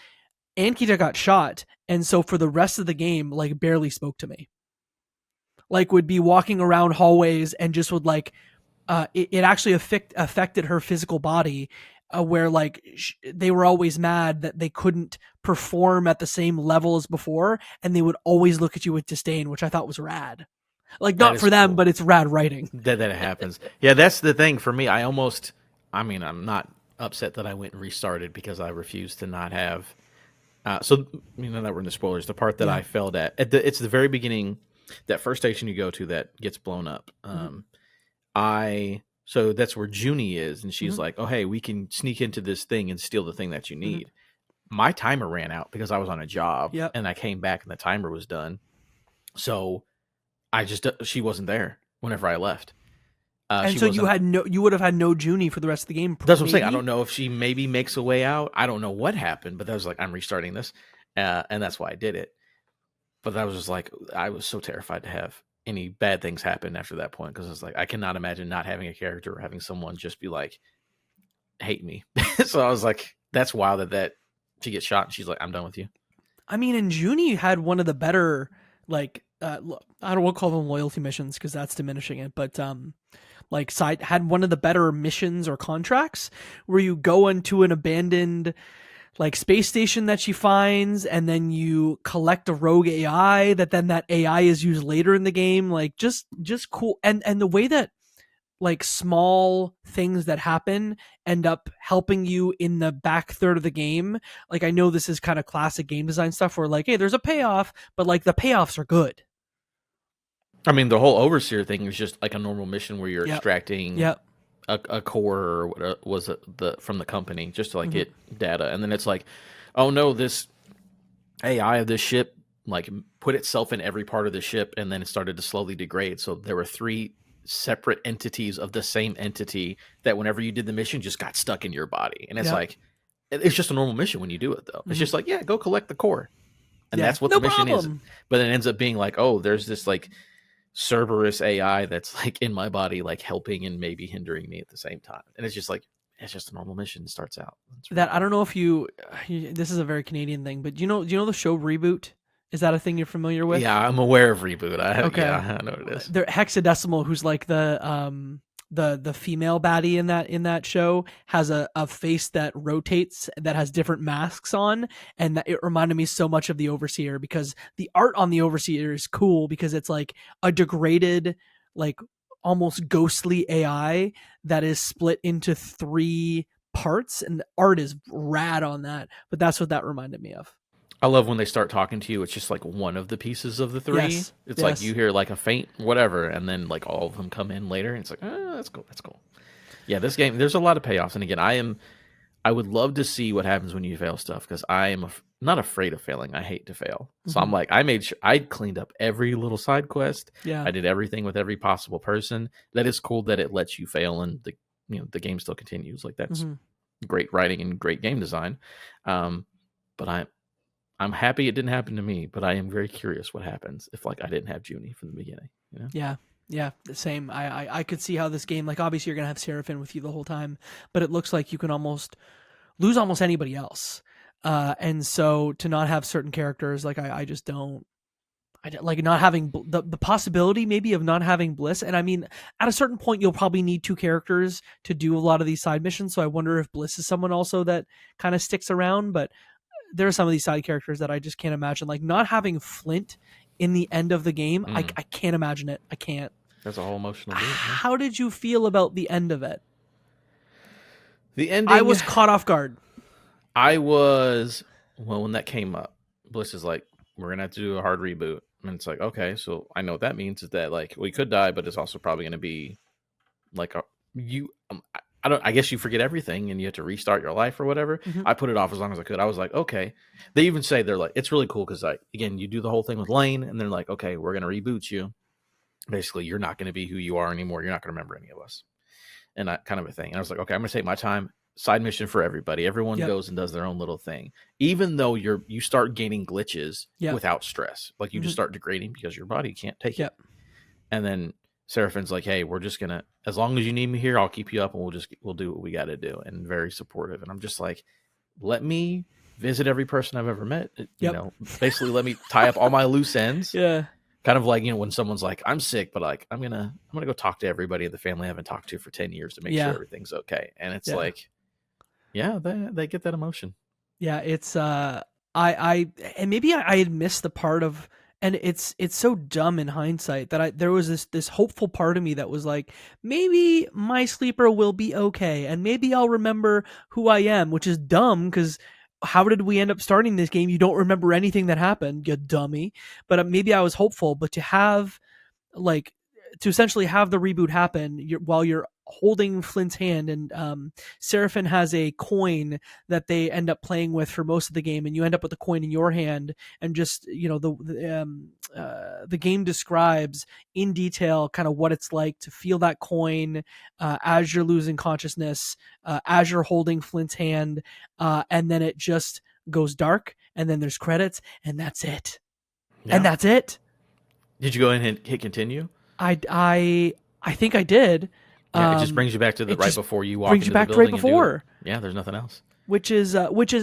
Ankhita got shot, and so for the rest of the game, like, barely spoke to me. Like, would be walking around hallways and just would like, it actually affected her physical body, where like they were always mad that they couldn't perform at the same level as before, and they would always look at you with disdain, which I thought was rad. Like, not for them, cool. But it's rad writing. That happens. Yeah, that's the thing for me. I'm not upset that I went and restarted because I refused to not have. So, that we're in the spoilers. The part that I failed it's the very beginning, that first station you go to that gets blown up. So that's where Junie is, and she's like, "Oh, hey, we can sneak into this thing and steal the thing that you need." My timer ran out because I was on a job, and I came back and the timer was done. So she wasn't there whenever I left. And so you would have had no Junie for the rest of the game. That's what I'm saying. I don't know if she maybe makes a way out. I don't know what happened, but that was like, I'm restarting this. And that's why I did it. But that was just like, I was so terrified to have any bad things happen after that point. Cause it's like, I cannot imagine not having a character or having someone just be like, hate me. So I was like, that's wild that she gets shot and she's like, I'm done with you. I mean, and Junie had one of the better, like, I don't want to call them loyalty missions because that's diminishing it, but had one of the better missions or contracts where you go into an abandoned like space station that she finds, and then you collect a rogue AI that AI is used later in the game. Like just cool, and the way that like small things that happen end up helping you in the back third of the game. Like I know this is kind of classic game design stuff where like, hey, there's a payoff, but like the payoffs are good. I mean, the whole overseer thing is just like a normal mission where you're extracting Yep. a core or what was it from the company just to like Mhm. get data, and then it's like, oh no, this AI of this ship like put itself in every part of the ship, and then it started to slowly degrade. So there were 3 separate entities of the same entity that whenever you did the mission just got stuck in your body, and it's Yep. like it's just a normal mission when you do it though. It's just like, yeah, go collect the core, and Yeah. that's what No the mission is. problem. But it ends up being like, oh, there's this like Cerberus AI that's like in my body, like helping and maybe hindering me at the same time. And it's just like, it's just a normal mission. It starts out. That I don't know if you this is a very Canadian thing, but do you know the show Reboot? Is that a thing you're familiar with? Yeah, I'm aware of Reboot. Okay. Yeah, I know what it is. The Hexadecimal, who's like the female baddie in that show, has a face that rotates, that has different masks on, and that it reminded me so much of the Overseer, because the art on the Overseer is cool because it's like a degraded, like almost ghostly AI that is split into 3 parts, and the art is rad on that. But that's what that reminded me of. I love when they start talking to you. It's just like one of the pieces of the 3. Yes, It's like you hear like a faint whatever, and then like all of them come in later. And it's like, oh, that's cool. That's cool. Yeah, this game, there's a lot of payoffs. And again, I would love to see what happens when you fail stuff, because I am not afraid of failing. I hate to fail. So I'm like, I made sure I cleaned up every little side quest. Yeah. I did everything with every possible person. That is cool that it lets you fail and the game still continues. Like that's great writing and great game design. But I'm happy it didn't happen to me, but I am very curious what happens if like I didn't have Junie from the beginning. You know? Yeah, the same. I could see how this game, like obviously you're gonna have Seraphine with you the whole time, but it looks like you can almost lose almost anybody else. And so to not have certain characters, like I just don't. Like not having the possibility maybe of not having Bliss. And I mean, at a certain point, you'll probably need 2 characters to do a lot of these side missions. So I wonder if Bliss is someone also that kind of sticks around. But there are some of these side characters that I just can't imagine. Like not having Flint in the end of the game, I can't imagine it. I can't. That's a whole emotional beat. How did you feel about the end of it? The ending. I was caught off guard. When that came up, Bliss is like, we're gonna have to do a hard reboot. And it's like, okay, so I know what that means is that like we could die, but it's also probably going to be like I guess you forget everything and you have to restart your life or whatever. I put it off as long as I could. I was like, okay. They even say they're like, it's really cool because like again, you do the whole thing with Lane, and they're like, okay, we're going to reboot you. Basically, you're not going to be who you are anymore. You're not going to remember any of us, and that kind of a thing. And I was like, okay, I'm going to take my time. Side mission for everybody. Everyone goes and does their own little thing. Even though you start gaining glitches without stress, like you just start degrading because your body can't take it. And then Seraphine's like, hey, we're just gonna, as long as you need me here, I'll keep you up, and we'll do what we got to do. And very supportive. And I'm just like, let me visit every person I've ever met. You know, basically let me tie up all my loose ends. Yeah. Kind of like, you know, when someone's like, I'm sick, but like I'm gonna go talk to everybody in the family I haven't talked to for 10 years to make sure everything's okay. And it's like, yeah, they get that emotion. Yeah, it's and maybe I had missed the part of, and it's so dumb in hindsight that there was this hopeful part of me that was like, maybe my sleeper will be okay, and maybe I'll remember who I am, which is dumb because how did we end up starting this game? You don't remember anything that happened, you dummy. But maybe I was hopeful, but to have like to essentially have the reboot happen while you're holding Flint's hand, and Seraphine has a coin that they end up playing with for most of the game, and you end up with the coin in your hand, and just, you know, the game describes in detail kind of what it's like to feel that coin as you're losing consciousness, as you're holding Flint's hand, and then it just goes dark, and then there's credits, and that's it. And that's it. Did you go in and hit continue? I think I did. Yeah, it just brings you back to right before you walk into the building. Brings you back right before. Yeah, there's nothing else. Which is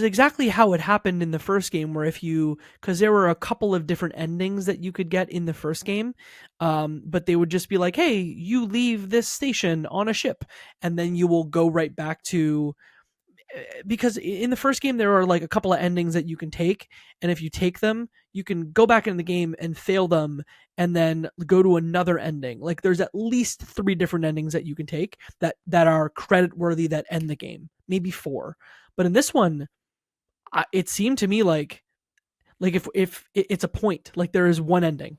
exactly how it happened in the first game, where because there were a couple of different endings that you could get in the first game, but they would just be like, hey, you leave this station on a ship, and then you will go right back to, because in the first game there are like a couple of endings that you can take, and if you take them you can go back in the game and fail them and then go to another ending. Like there's at least 3 different endings that you can take that are credit worthy, that end the game, maybe 4. But in this one, it seemed to me like if it's a point, like there is one ending.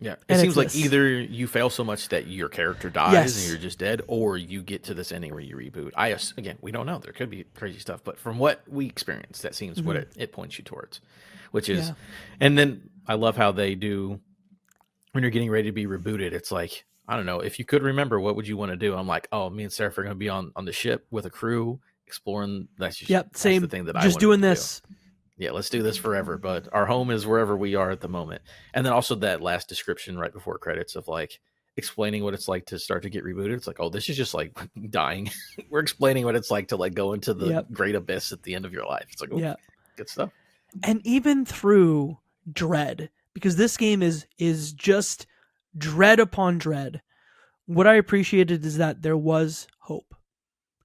Yeah, it And seems it's like this. either you fail so much that your character dies Yes. and you're just dead, or you get to this ending where you reboot. Again, we don't know. There could be crazy stuff, but from what we experienced, that seems what it points you towards, which is, Yeah. and then I love how they do when you're getting ready to be rebooted. It's like, I don't know, if you could remember, what would you want to do? I'm like, oh, me and Seraph are going to be on the ship with a crew exploring. That's Same. the thing that I just wanted doing to this. do. Yeah, let's do this forever. But our home is wherever we are at the moment. And then also that last description right before credits of like explaining what it's like to start to get rebooted. It's like, oh, this is just like dying. We're explaining what it's like to like go into the great abyss at the end of your life. It's like, oh, good stuff. And even through dread, because this game is just dread upon dread, what I appreciated is that there was hope.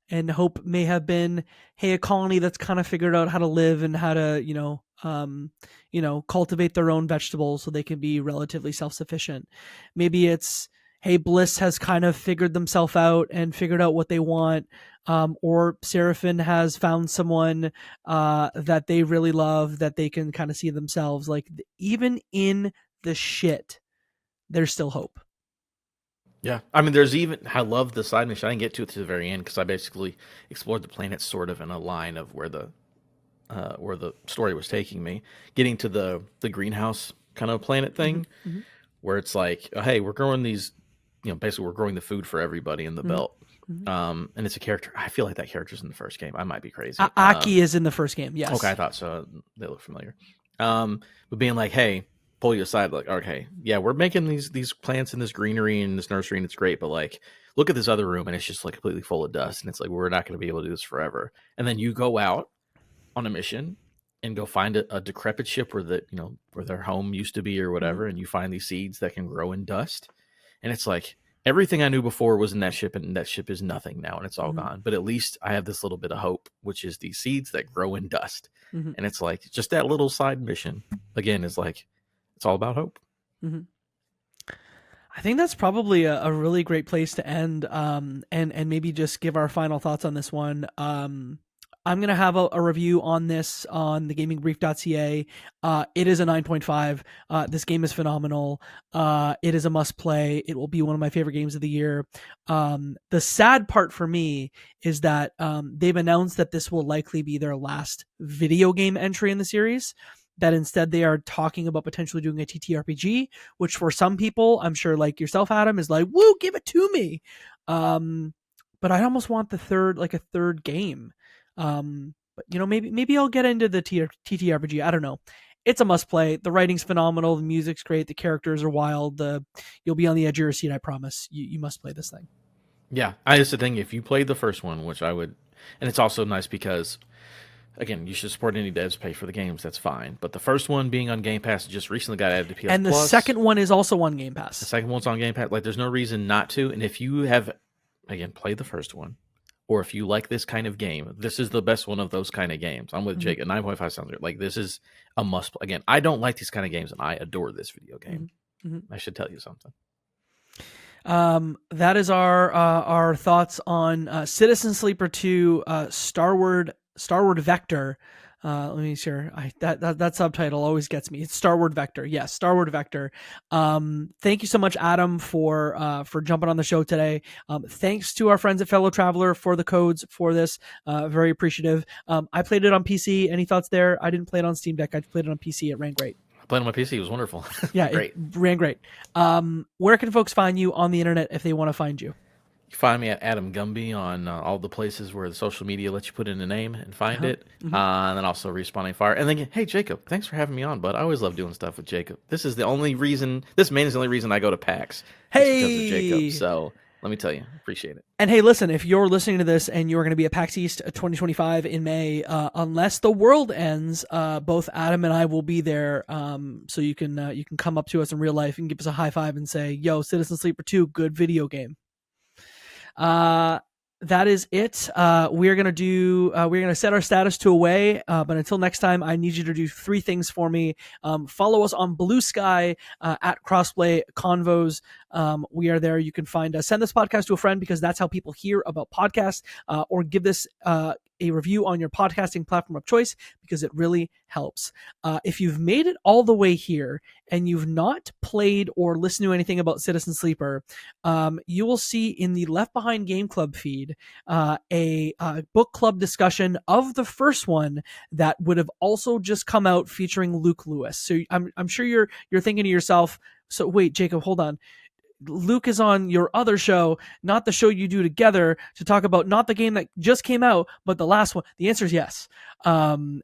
And hope may have been, hey, a colony that's kind of figured out how to live and how to, cultivate their own vegetables so they can be relatively self-sufficient. Maybe it's, hey, Bliss has kind of figured themselves out and figured out what they want. Or Seraphin has found someone that they really love, that they can kind of see themselves. Like, even in the shit, there's still hope. Yeah, I mean, there's even, I love the side mission. I didn't get to it to the very end because I basically explored the planet sort of in a line of where the story was taking me, getting to the greenhouse kind of planet thing, where it's like, oh, hey, we're growing these, basically we're growing the food for everybody in the belt. And it's a character. I feel like that character's in the first game. I might be crazy. Aki is in the first game. Yes. Okay, I thought so. They look familiar. But being like, hey, pull you aside, like, okay, yeah, we're making these plants in this greenery and this nursery, and it's great, but like, look at this other room, and it's just like completely full of dust, and it's like, we're not going to be able to do this forever. And then you go out on a mission and go find a decrepit ship where where their home used to be or whatever, and you find these seeds that can grow in dust, and it's like, everything I knew before was in that ship, and that ship is nothing now, and it's all gone. But at least I have this little bit of hope, which is these seeds that grow in dust. And it's like, just that little side mission again is like, it's all about hope. I think that's probably a really great place to end, and maybe just give our final thoughts on this one. I'm going to have a review on this on thegamingbrief.ca. It is a 9.5. This game is phenomenal. It is a must play. It will be one of my favorite games of the year. The sad part for me is that they've announced that this will likely be their last video game entry in the series, that instead they are talking about potentially doing a TTRPG, which for some people, I'm sure like yourself, Adam, is like, woo, give it to me. But I almost want a third game. But maybe I'll get into the TTRPG. I don't know. It's a must play. The writing's phenomenal. The music's great. The characters are wild. You'll be on the edge of your seat. I promise. You must play this thing. Yeah, I just think if you played the first one, which I would, and it's also nice because, again, you should support any devs pay for the games. That's fine. But the first one being on Game Pass just recently got added to PS and the Plus. Second one is also on Game Pass. The second one's on Game Pass. Like, there's no reason not to. And if you have, again, played the first one, or if you like this kind of game, this is the best one of those kind of games. I'm with Jake. A 9.5 sounds good. Like, this is a must play. Again, I don't like these kind of games, and I adore this video game. I should tell you something. That is our thoughts on Citizen Sleeper 2, Starward Vector. Let me sure. That subtitle always gets me. It's Starward Vector. Yes, Starward Vector. Thank you so much, Adam, for jumping on the show today. Thanks to our friends at Fellow Traveler for the codes for this. Very appreciative. I played it on PC. Any thoughts there? I didn't play it on Steam Deck. I played it on PC. It ran great. Playing on my PC was wonderful. Yeah, great. It ran great. Where can folks find you on the internet if they want to find you? You find me at Adam Gumbert on all the places where the social media lets you put in a name and find it. And then also Respawning Fire. And then, hey, Jacob, thanks for having me on, bud. I always love doing stuff with Jacob. This man is the only reason I go to PAX. Hey! Because of Jacob. So let me tell you, appreciate it. And hey, listen, if you're listening to this and you're going to be at PAX East 2025 in May, unless the world ends, both Adam and I will be there. So you can come up to us in real life and give us a high five and say, yo, Citizen Sleeper 2, good video game. that is it. We're gonna set our status to away. But until next time, I need you to do 3 things for me. Follow us on Bluesky at Crossplay Convos. We are there. You can find us. Send this podcast to a friend because that's how people hear about podcasts. Or give this a review on your podcasting platform of choice because it really helps. If you've made it all the way here and you've not played or listened to anything about Citizen Sleeper, you will see in the Left Behind Game Club feed a book club discussion of the first one that would have also just come out featuring Luke Lewis. So I'm sure you're thinking to yourself, so wait, Jacob, hold on. Luke is on your other show, not the show you do together, to talk about not the game that just came out, but the last one. The answer is yes. But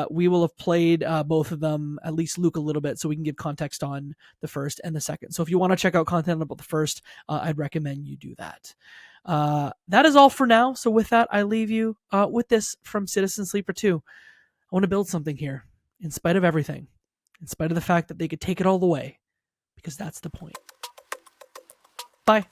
we will have played both of them, at least Luke a little bit, so we can give context on the first and the second. So if you want to check out content about the first, I'd recommend you do that. That is all for now. So with that, I leave you with this from Citizen Sleeper 2. I want to build something here, in spite of everything, in spite of the fact that they could take it all away. Because that's the point. Bye.